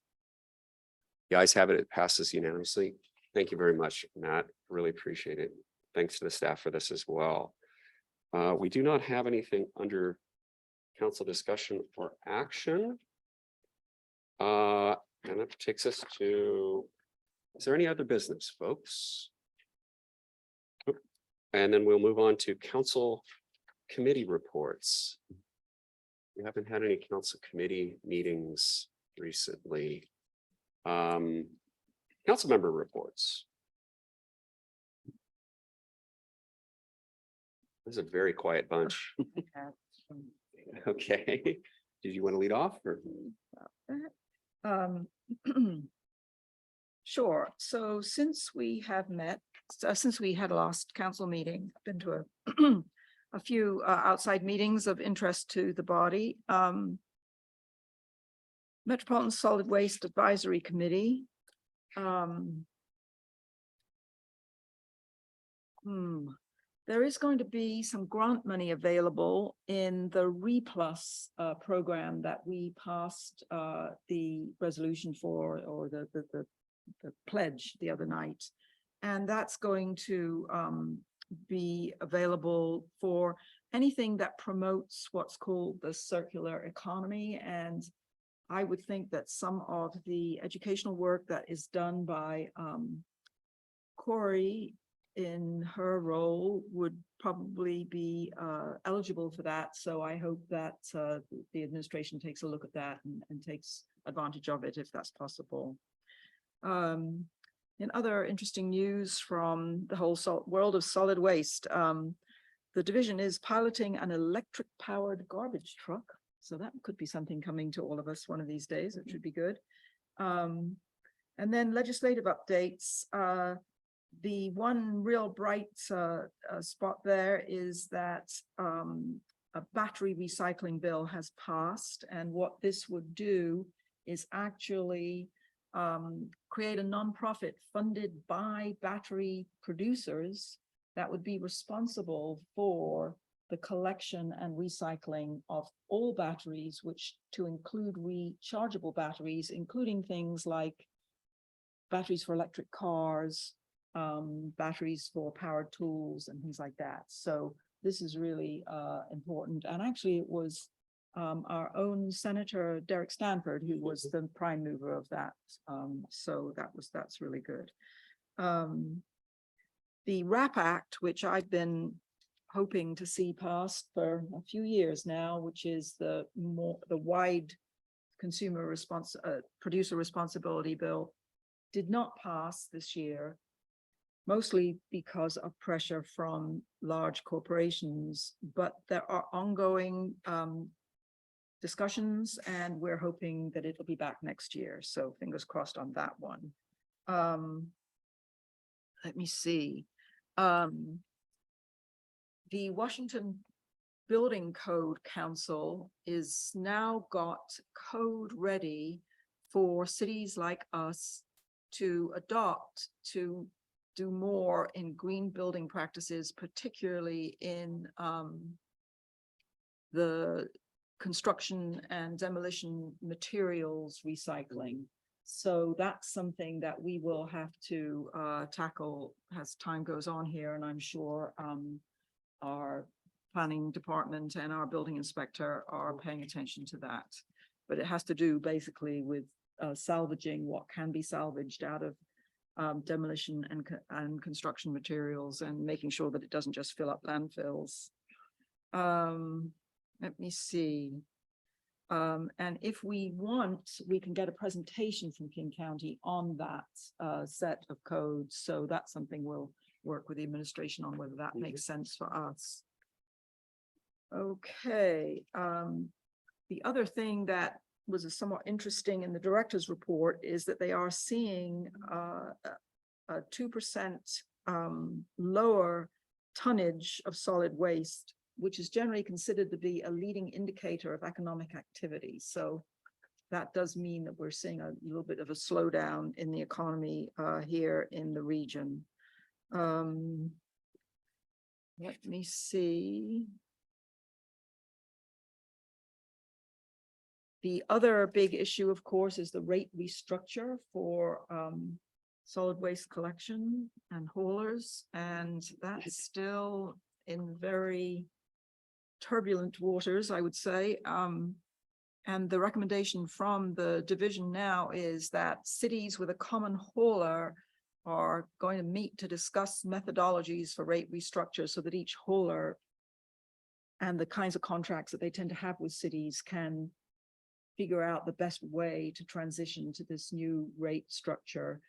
The ayes have it. It passes unanimously. Thank you very much, Matt. Really appreciate it. Thanks to the staff for this as well. We do not have anything under council discussion or action. And that takes us to, is there any other business, folks? And then we'll move on to council committee reports. We haven't had any council committee meetings recently. Council member reports. This is a very quiet bunch. Okay, did you want to lead off or? Sure. So since we have met, since we had last council meeting, I've been to a few outside meetings of interest to the body. Metropolitan Solid Waste Advisory Committee. There is going to be some grant money available in the REPlus program that we passed the resolution for, or the pledge the other night. And that's going to be available for anything that promotes what's called the circular economy. And I would think that some of the educational work that is done by Corey in her role would probably be eligible for that. So I hope that the administration takes a look at that and takes advantage of it if that's possible. In other interesting news from the whole world of solid waste, the division is piloting an electric powered garbage truck. So that could be something coming to all of us one of these days. It should be good. And then legislative updates. The one real bright spot there is that a battery recycling bill has passed. And what this would do is actually create a nonprofit funded by battery producers that would be responsible for the collection and recycling of all batteries, which to include rechargeable batteries, including things like batteries for electric cars, batteries for powered tools and things like that. So this is really important. And actually it was our own Senator Derek Stanford who was the prime mover of that. So that's really good. The RAP Act, which I've been hoping to see passed for a few years now, which is the wide consumer producer responsibility bill, did not pass this year, mostly because of pressure from large corporations. But there are ongoing discussions, and we're hoping that it'll be back next year. So fingers crossed on that one. Let me see. The Washington Building Code Council is now got code ready for cities like us to adopt, to do more in green building practices, particularly in the construction and demolition materials recycling. So that's something that we will have to tackle as time goes on here, and I'm sure our planning department and our building inspector are paying attention to that. But it has to do basically with salvaging what can be salvaged out of demolition and construction materials, and making sure that it doesn't just fill up landfills. Let me see. And if we want, we can get a presentation from King County on that set of codes. So that's something we'll work with the administration on, whether that makes sense for us. Okay. The other thing that was somewhat interesting in the director's report is that they are seeing a 2% lower tonnage of solid waste, which is generally considered to be a leading indicator of economic activity. So that does mean that we're seeing a little bit of a slowdown in the economy here in the region. Let me see. The other big issue, of course, is the rate restructure for solid waste collection and haulers, and that's still in very turbulent waters, I would say. And the recommendation from the division now is that cities with a common hauler are going to meet to discuss methodologies for rate restructure, so that each hauler and the kinds of contracts that they tend to have with cities can figure out the best way to transition to this new rate structure.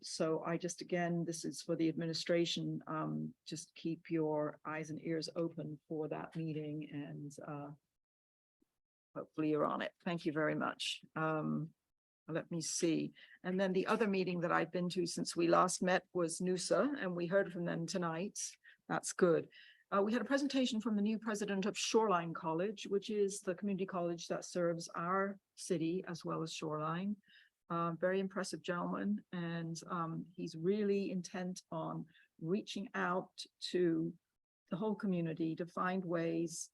So I just, again, this is for the administration, just keep your eyes and ears open for that meeting, and hopefully you're on it. Thank you very much. Let me see. And then the other meeting that I've been to since we last met was NUSA, and we heard from them tonight. That's good. We had a presentation from the new president of Shoreline College, which is the community college that serves our city as well as Shoreline. Very impressive gentleman, and he's really intent on reaching out to the whole community to find ways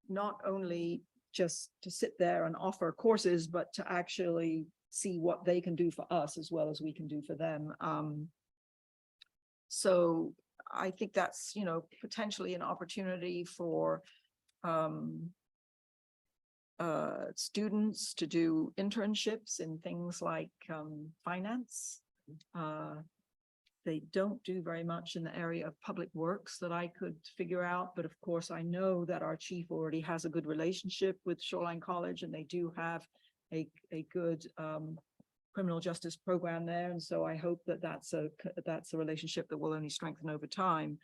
not only just to sit there and offer courses, but to actually see what they can do for us as well as we can do for them. So I think that's, you know, potentially an opportunity for students to do internships in things like finance. They don't do very much in the area of public works that I could figure out, but of course I know that our chief already has a good relationship with Shoreline College, and they do have a good criminal justice program there, and so I hope that that's a relationship that will only strengthen over time.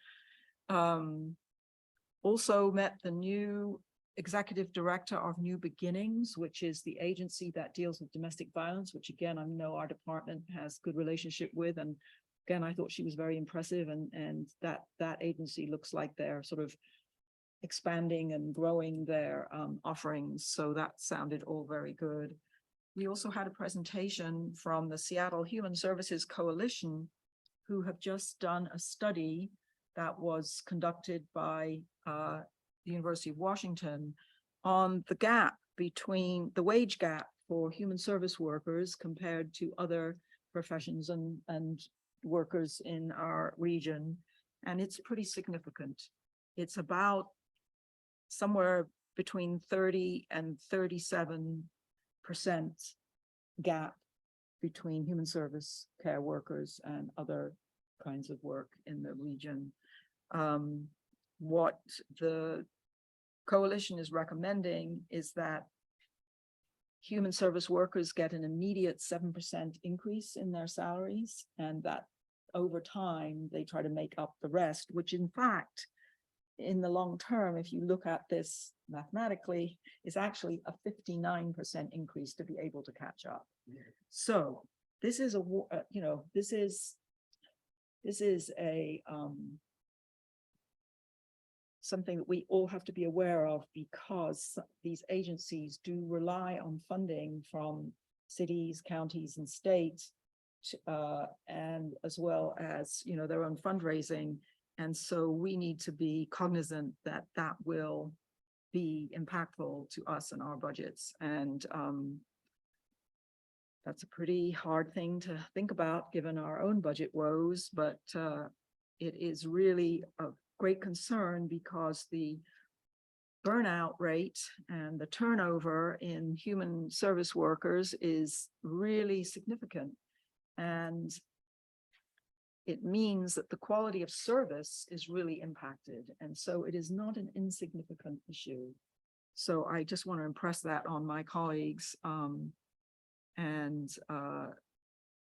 Also met the new executive director of New Beginnings, which is the agency that deals with domestic violence, which again, I know our department has good relationship with. And again, I thought she was very impressive, and that agency looks like they're sort of expanding and growing their offerings. So that sounded all very good. We also had a presentation from the Seattle Human Services Coalition, who have just done a study that was conducted by the University of Washington on the gap between the wage gap for human service workers compared to other professions and workers in our region. And it's pretty significant. It's about somewhere between 30 and 37% gap between human service care workers and other kinds of work in the region. What the coalition is recommending is that human service workers get an immediate 7% increase in their salaries, and that over time they try to make up the rest, which in fact in the long term, if you look at this mathematically, is actually a 59% increase to be able to catch up. So this is this is a something that we all have to be aware of, because these agencies do rely on funding from cities, counties, and states, and as well as, their own fundraising. And so we need to be cognizant that that will be impactful to us and our budgets. And that's a pretty hard thing to think about given our own budget woes, but it is really a great concern because the burnout rate and the turnover in human service workers is really significant. And it means that the quality of service is really impacted. And so it is not an insignificant issue. So I just want to impress that on my colleagues. And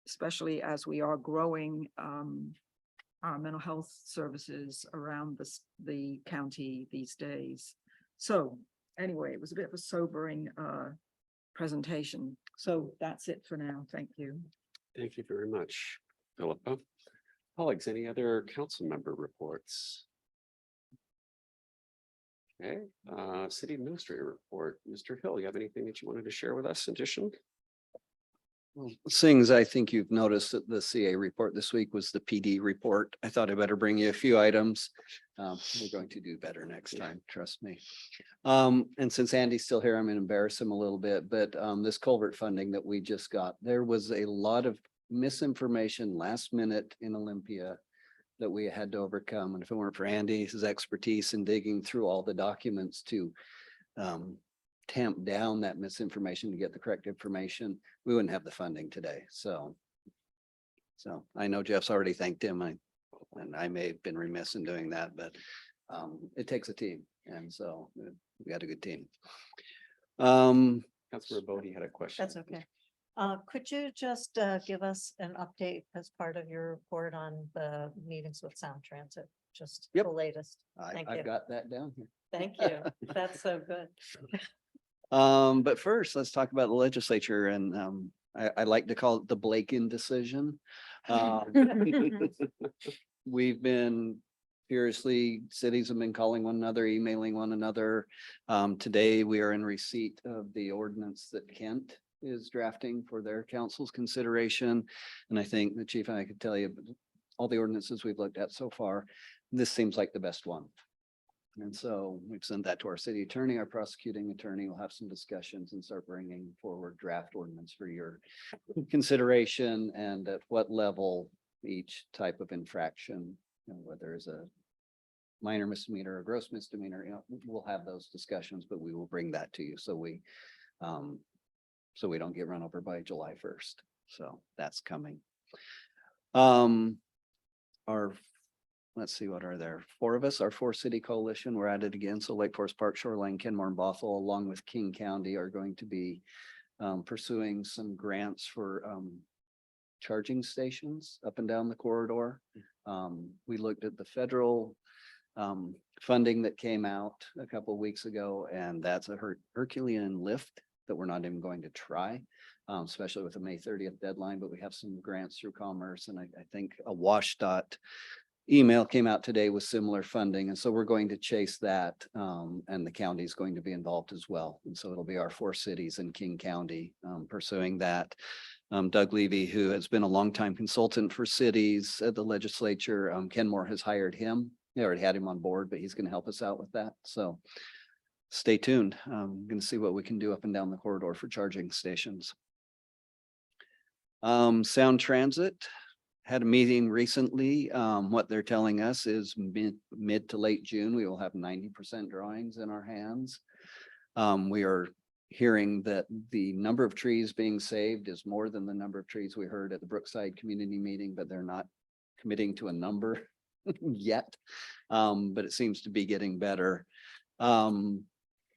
especially as we are growing our mental health services around the county these days. So anyway, it was a bit of a sobering presentation. So that's it for now. Thank you. Thank you very much, Philippa. Colleagues, any other council member reports? Okay, city administrator report. Mr. Hill, you have anything that you wanted to share with us in addition? Well, seeing as I think you've noticed that the CA report this week was the PD report, I thought I better bring you a few items. We're going to do better next time, trust me. And since Andy's still here, I'm going to embarrass him a little bit, but this culvert funding that we just got, there was a lot of misinformation last minute in Olympia that we had to overcome. And if it weren't for Andy's expertise in digging through all the documents to tamp down that misinformation to get the correct information, we wouldn't have the funding today. So I know Jeff's already thanked him. And I may have been remiss in doing that, but it takes a team. And so we got a good team. Councilmember Bodie had a question. That's okay. Could you just give us an update as part of your report on the meetings with Sound Transit? Just Yep. the latest. Thank you. I've got that down here. Thank you. That's so good. But first, let's talk about the legislature, and I like to call it the Blaken decision. We've been furiously, cities have been calling one another, emailing one another. Today, we are in receipt of the ordinance that Kent is drafting for their council's consideration. And I think the chief and I could tell you, all the ordinances we've looked at so far, this seems like the best one. And so we've sent that to our city attorney, our prosecuting attorney will have some discussions and start bringing forward draft ordinance for your consideration, and at what level each type of infraction, whether it's a minor misdemeanor or gross misdemeanor, we'll have those discussions, but we will bring that to you. So we don't get run over by July 1st. So that's coming. Let's see, what are there? Four of us, our 4-city coalition, we're at it again. So Lake Forest Park, Shoreline, Kenmore, and Bothell, along with King County, are going to be pursuing some grants for charging stations up and down the corridor. We looked at the federal funding that came out a couple of weeks ago, and that's a Herculean lift that we're not even going to try, especially with the May 30th deadline, but we have some grants through Commerce, and I think a WashDOT email came out today with similar funding. And so we're going to chase that, and the county is going to be involved as well. And so it'll be our 4 cities in King County pursuing that. Doug Levy, who has been a longtime consultant for cities at the legislature, Kenmore has hired him. They already had him on board, but he's going to help us out with that. So stay tuned. I'm going to see what we can do up and down the corridor for charging stations. Sound Transit had a meeting recently. What they're telling us is mid to late June, we will have 90% drawings in our hands. We are hearing that the number of trees being saved is more than the number of trees we heard at the Brookside community meeting, but they're not committing to a number yet. But it seems to be getting better.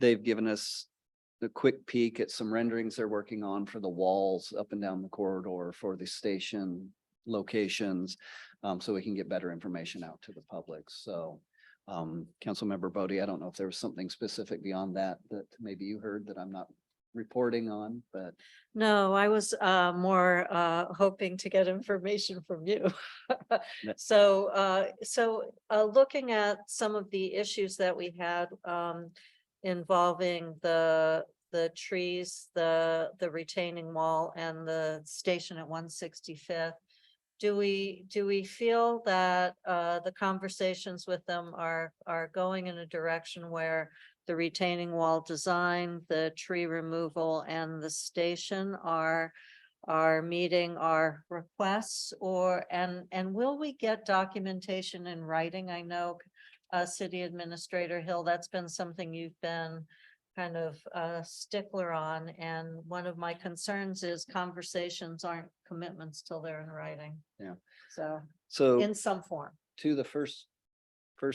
They've given us a quick peek at some renderings they're working on for the walls up and down the corridor for the station locations, so we can get better information out to the public. So Councilmember Bodie, I don't know if there was something specific beyond that that maybe you heard that I'm not reporting on, but No, I was more hoping to get information from you. So looking at some of the issues that we had involving the trees, the retaining wall and the station at 165th. Do we feel that the conversations with them are going in a direction where the retaining wall design, the tree removal and the station are meeting our requests, and will we get documentation in writing? I know City Administrator Hill, that's been something you've been kind of a stickler on, and one of my concerns is conversations aren't commitments till they're in writing. Yeah. So in some form. to the first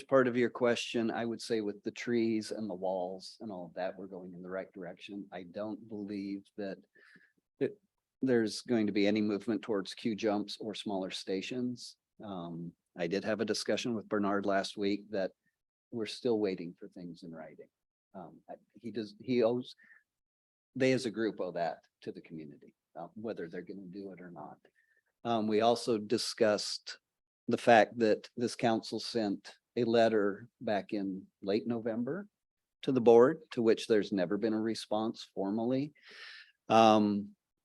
part of your question, I would say with the trees and the walls and all of that, we're going in the right direction. I don't believe that there's going to be any movement towards queue jumps or smaller stations. I did have a discussion with Bernard last week that we're still waiting for things in writing. They as a group owe that to the community, whether they're going to do it or not. We also discussed the fact that this council sent a letter back in late November to the board, to which there's never been a response formally.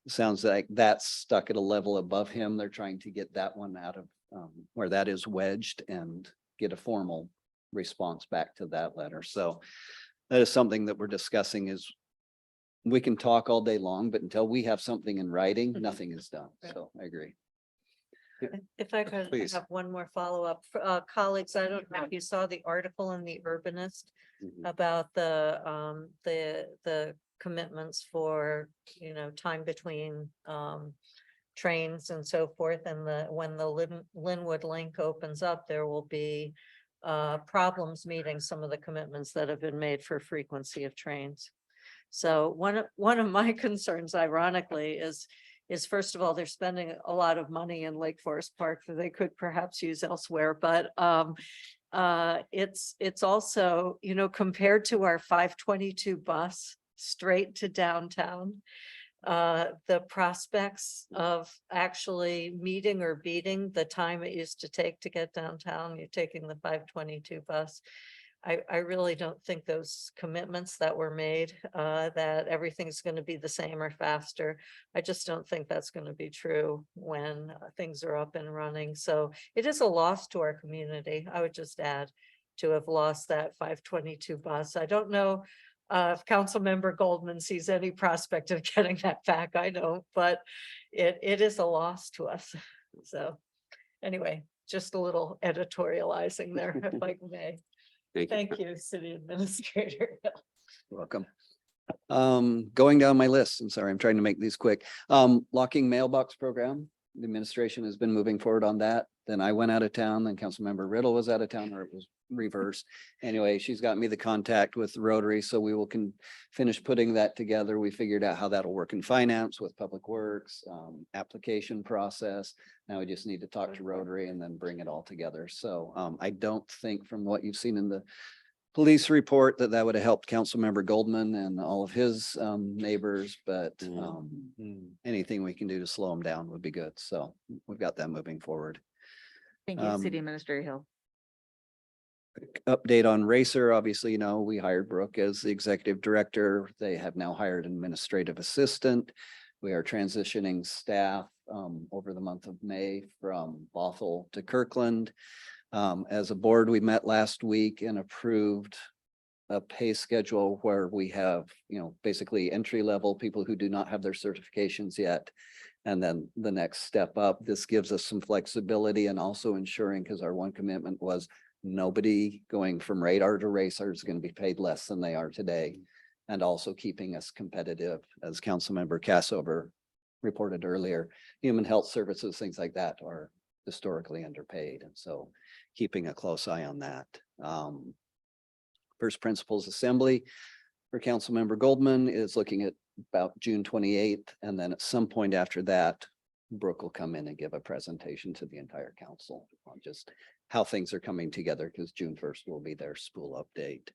Sounds like that's stuck at a level above him. They're trying to get that one out of where that is wedged and get a formal response back to that letter. So that is something that we're discussing. Is we can talk all day long, but until we have something in writing, nothing is done. So I agree. If I could Please. have one more follow-up, colleagues, I don't know if you saw the article in the Urbanist about the commitments for, time between trains and so forth, and when the Linwood link opens up, there will be problems meeting some of the commitments that have been made for frequency of trains. So one of my concerns, ironically, is first of all, they're spending a lot of money in Lake Forest Park that they could perhaps use elsewhere, but it's also, compared to our 522 bus straight to downtown, the prospects of actually meeting or beating the time it used to take to get downtown, you're taking the 522 bus. I really don't think those commitments that were made, that everything's going to be the same or faster. I just don't think that's going to be true when things are up and running. So it is a loss to our community. I would just add, to have lost that 522 bus. I don't know if Councilmember Goldman sees any prospect of getting that back. I don't, but it is a loss to us. So anyway, just a little editorializing there, if I may. Thank you, City Administrator. Welcome. Going down my list, I'm sorry, I'm trying to make these quick. Locking mailbox program, the administration has been moving forward on that. Then I went out of town, then Councilmember Riddle was out of town, or it was reverse. Anyway, she's got me the contact with Rotary, so we will finish putting that together. We figured out how that'll work in finance with Public Works, application process. Now we just need to talk to Rotary and then bring it all together. So I don't think from what you've seen in the police report that would have helped Councilmember Goldman and all of his neighbors, but anything we can do to slow them down would be good. So we've got that moving forward. Thank you, City Administrator Hill. Update on Racer, obviously, we hired Brooke as the executive director. They have now hired an administrative assistant. We are transitioning staff over the month of May from Bothell to Kirkland. As a board, we met last week and approved a pay schedule where we have, basically entry level people who do not have their certifications yet. And then the next step up, this gives us some flexibility and also ensuring, because our one commitment was nobody going from radar to racer is going to be paid less than they are today. And also keeping us competitive, as Councilmember Cassover reported earlier, human health services, things like that are historically underpaid. And so keeping a close eye on that. First Principles Assembly for Councilmember Goldman is looking at about June 28th. And then at some point after that, Brooke will come in and give a presentation to the entire council on just how things are coming together, because June 1st will be their school update.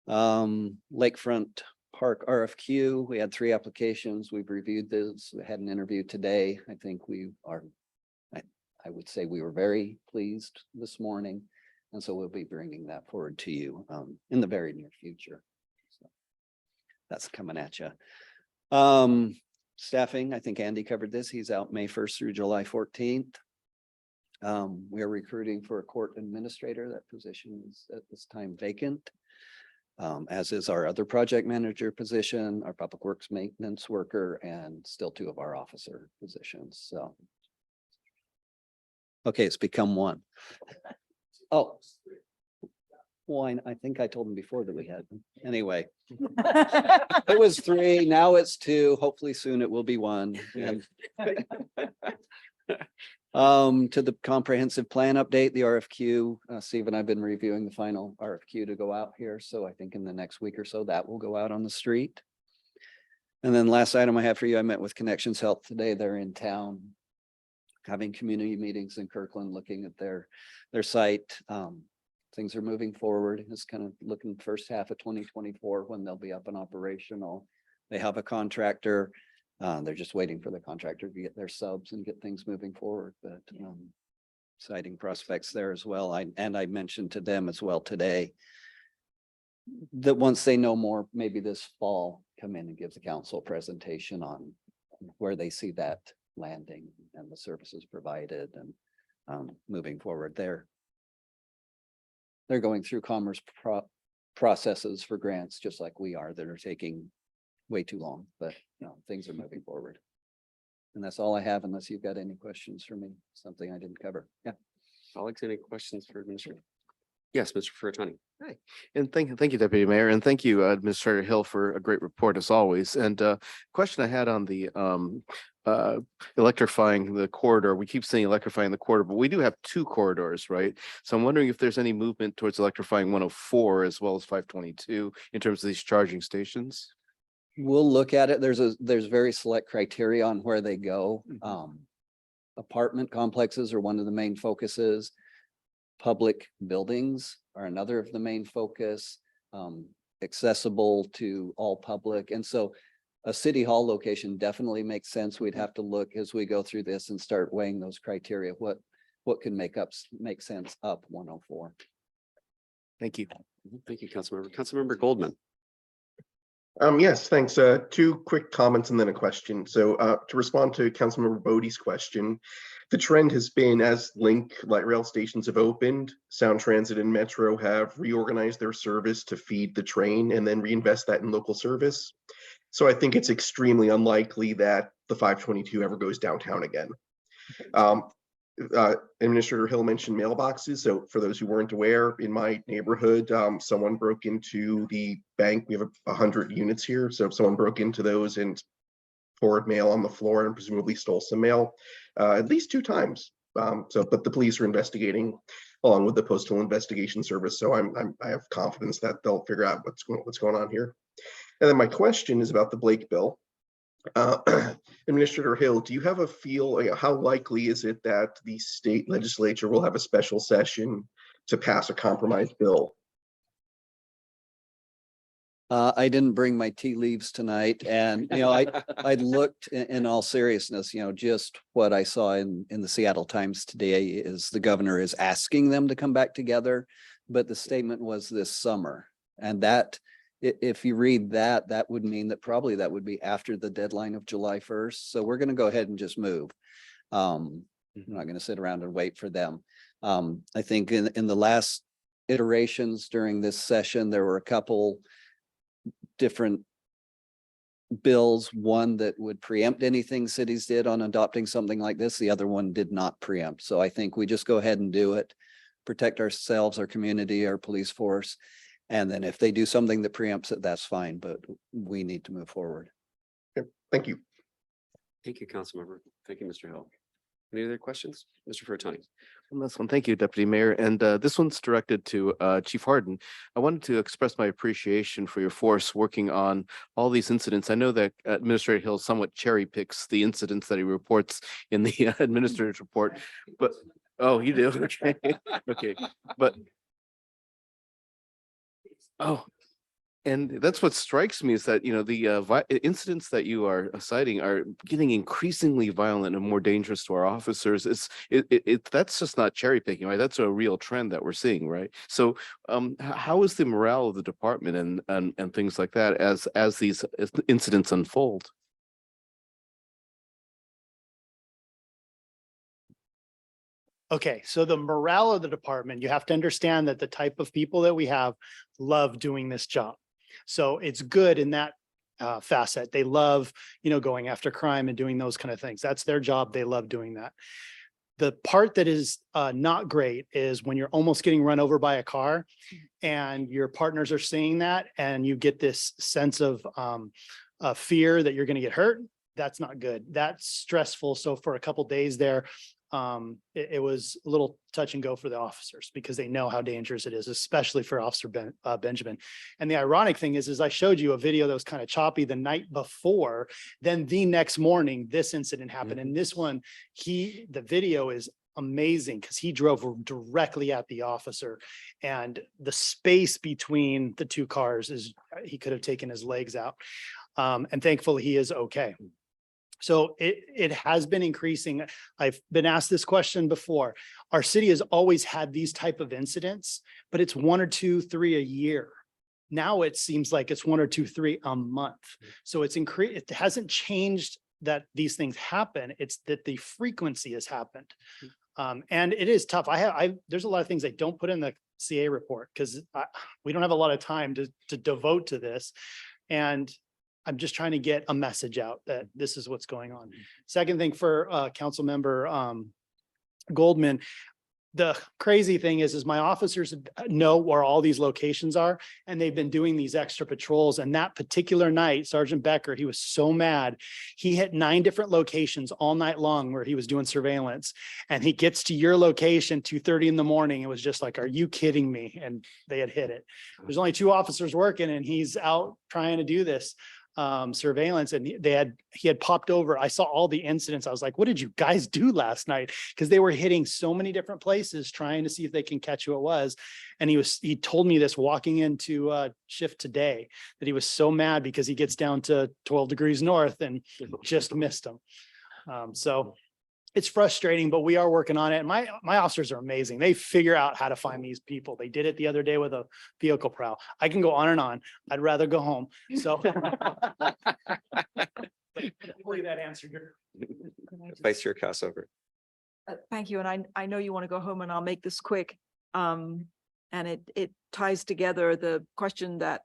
Lakefront Park RFQ, we had 3 applications. We've reviewed this. We had an interview today. I think we are, I would say we were very pleased this morning. And so we'll be bringing that forward to you in the very near future. So that's coming at you. Staffing, I think Andy covered this. He's out May 1st through July 14th. We are recruiting for a court administrator. That position is at this time vacant. As is our other project manager position, our public works maintenance worker, and still 2 of our officer positions. So. Okay, it's become 1. Oh. Well, I think I told him before that we had, anyway. It was 3, now it's 2, hopefully soon it will be 1. And to the comprehensive plan update, the RFQ, Steve and I've been reviewing the final RFQ to go out here. So I think in the next week or so that will go out on the street. And then last item I have for you, I met with Connections Health today. They're in town having community meetings in Kirkland, looking at their site. Things are moving forward. It's kind of looking first half of 2024 when they'll be up and operational. They have a contractor. They're just waiting for the contractor to get their subs and get things moving forward, but exciting prospects there as well. I mentioned to them as well today that once they know more, maybe this fall, come in and give the council a presentation on where they see that landing and the services provided and moving forward there. They're going through commerce processes for grants, just like we are, that are taking way too long, but things are moving forward. And that's all I have, unless you've got any questions for me, something I didn't cover. Yeah. Colleagues, any questions for Administrator? Yes, Mr. Furutani. Hi, and thank you, Deputy Mayor, and thank you, Administrator Hill, for a great report as always. And question I had on the electrifying the corridor. We keep saying electrifying the corridor, but we do have 2 corridors, right? So I'm wondering if there's any movement towards electrifying 104 as well as 522 in terms of these charging stations. We'll look at it. There's very select criteria on where they go. Apartment complexes are one of the main focuses. Public buildings are another of the main focus, accessible to all public. And so a city hall location definitely makes sense. We'd have to look as we go through this and start weighing those criteria. What can make sense up 104. Thank you. Thank you, Councilmember. Councilmember Goldman. Yes, thanks. 2 quick comments and then a question. So to respond to Councilmember Bodie's question, the trend has been as Link light rail stations have opened, Sound Transit and Metro have reorganized their service to feed the train and then reinvest that in local service. So I think it's extremely unlikely that the 522 ever goes downtown again. Administrator Hill mentioned mailboxes. So for those who weren't aware, in my neighborhood, someone broke into the bank. We have 100 units here. So someone broke into those and poured mail on the floor and presumably stole some mail at least 2 times. But the police are investigating along with the Postal Investigation Service. So I have confidence that they'll figure out what's going on here. And then my question is about the Blake bill. Administrator Hill, do you have a feel, how likely is it that the state legislature will have a special session to pass a compromise bill? I didn't bring my tea leaves tonight, and I looked in all seriousness, just what I saw in the Seattle Times today is the governor is asking them to come back together, but the statement was this summer, and that if you read that, that would mean that probably that would be after the deadline of July 1st. So we're going to go ahead and just move. I'm not going to sit around and wait for them. I think in the last iterations during this session, there were a couple different bills, one that would preempt anything cities did on adopting something like this. The other one did not preempt. So I think we just go ahead and do it, protect ourselves, our community, our police force. And then if they do something that preempts it, that's fine, but we need to move forward. Okay, thank you. Thank you, Councilmember. Thank you, Mr. Hill. Any other questions? Mr. Furtoni? On this one, thank you, Deputy Mayor. And this one's directed to Chief Harden. I wanted to express my appreciation for your force working on all these incidents. I know that Administrator Hill somewhat cherry picks the incidents that he reports in the administrator's report, but, oh, you do? Okay, okay, but. Oh, and that's what strikes me is that, you know, the incidents that you are citing are getting increasingly violent and more dangerous to our officers. That's just not cherry picking, right? That's a real trend that we're seeing, right? So how is the morale of the department and things like that as these incidents unfold? Okay, so the morale of the department, you have to understand that the type of people that we have love doing this job. So it's good in that facet. They love, you know, going after crime and doing those kind of things. That's their job. They love doing that. The part that is not great is when you're almost getting run over by a car and your partners are seeing that and you get this sense of fear that you're going to get hurt. That's not good. That's stressful. So for a couple of days there, it was a little touch and go for the officers because they know how dangerous it is, especially for Officer Benjamin. And the ironic thing is I showed you a video that was kind of choppy the night before. Then the next morning, this incident happened. And this one, the video is amazing because he drove directly at the officer, and the space between the two cars is he could have taken his legs out. And thankfully he is okay. So it has been increasing. I've been asked this question before. Our city has always had these type of incidents, but it's 1 or 2, 3 a year. Now it seems like it's 1 or 2, 3 a month. So it's increased. It hasn't changed that these things happen. It's that the frequency has happened. And it is tough. There's a lot of things I don't put in the CA report because we don't have a lot of time to devote to this. And I'm just trying to get a message out that this is what's going on. Second thing for Councilmember Goldman, the crazy thing is my officers know where all these locations are, and they've been doing these extra patrols. And that particular night, Sergeant Becker, he was so mad. He hit 9 different locations all night long where he was doing surveillance. And he gets to your location 2:30 in the morning. It was just like, are you kidding me? And they had hit it. There's only 2 officers working, and he's out trying to do this surveillance, and he had popped over. I saw all the incidents. I was like, what did you guys do last night? Because they were hitting so many different places trying to see if they can catch who it was. And he told me this walking into shift today, that he was so mad because he gets down to 12 degrees north and just missed him. So it's frustrating, but we are working on it. And my officers are amazing. They figure out how to find these people. They did it the other day with a vehicle prowl. I can go on and on. I'd rather go home. So hopefully that answered your. Vice Chair Cassover. Thank you. And I know you want to go home, and I'll make this quick. And it ties together the question that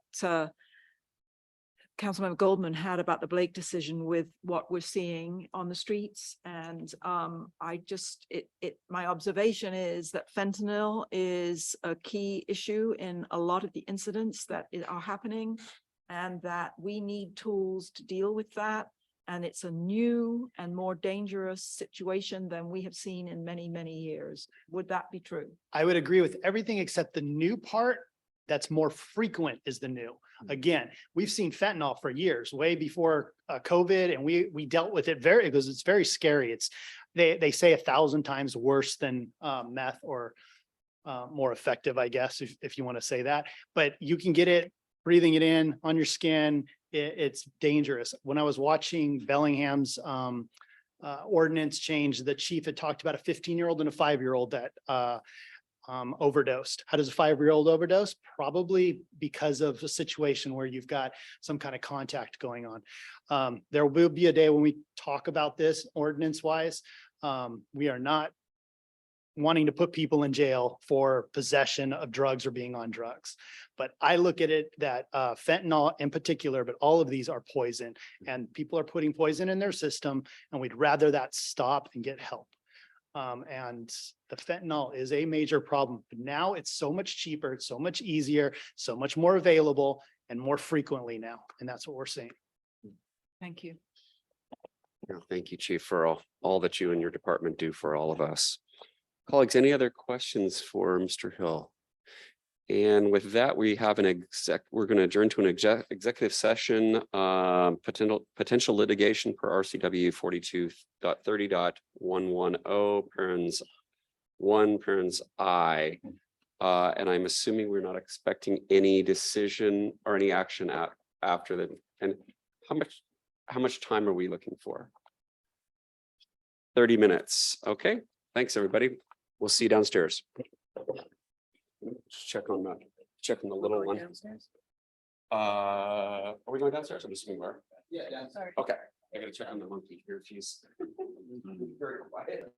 Councilmember Goldman had about the Blake decision with what we're seeing on the streets. And my observation is that fentanyl is a key issue in a lot of the incidents that are happening, and that we need tools to deal with that. And it's a new and more dangerous situation than we have seen in many, many years. Would that be true? I would agree with everything except the new part. That's more frequent is the new. Again, we've seen fentanyl for years, way before COVID, and we dealt with it because it's very scary. It's they say 1,000 times worse than meth, or more effective, I guess, if you want to say that. But you can get it breathing it in on your skin. It's dangerous. When I was watching Bellingham's ordinance change, the chief had talked about a 15-year-old and a 5-year-old that overdosed. How does a 5-year-old overdose? Probably because of a situation where you've got some kind of contact going on. There will be a day when we talk about this ordinance wise. We are not wanting to put people in jail for possession of drugs or being on drugs. But I look at it that fentanyl in particular, but all of these are poison, and people are putting poison in their system, and we'd rather that stop and get help. And the fentanyl is a major problem, but now it's so much cheaper, it's so much easier, so much more available, and more frequently now. And that's what we're seeing. Thank you. Well, thank you, Chief, for all that you and your department do for all of us. Colleagues, any other questions for Mr. Hill? And with that, we have we're going to adjourn to an executive session, potential litigation per RCW 42.30.110 parens 1 parens I. And I'm assuming we're not expecting any decision or any action after that. And how much time are we looking for? 30 minutes. Okay, thanks, everybody. We'll see you downstairs. Just check on the little one. Are we going downstairs? I'm assuming we're. Yeah, downstairs. Okay, I gotta check on the monkey here. She's very quiet.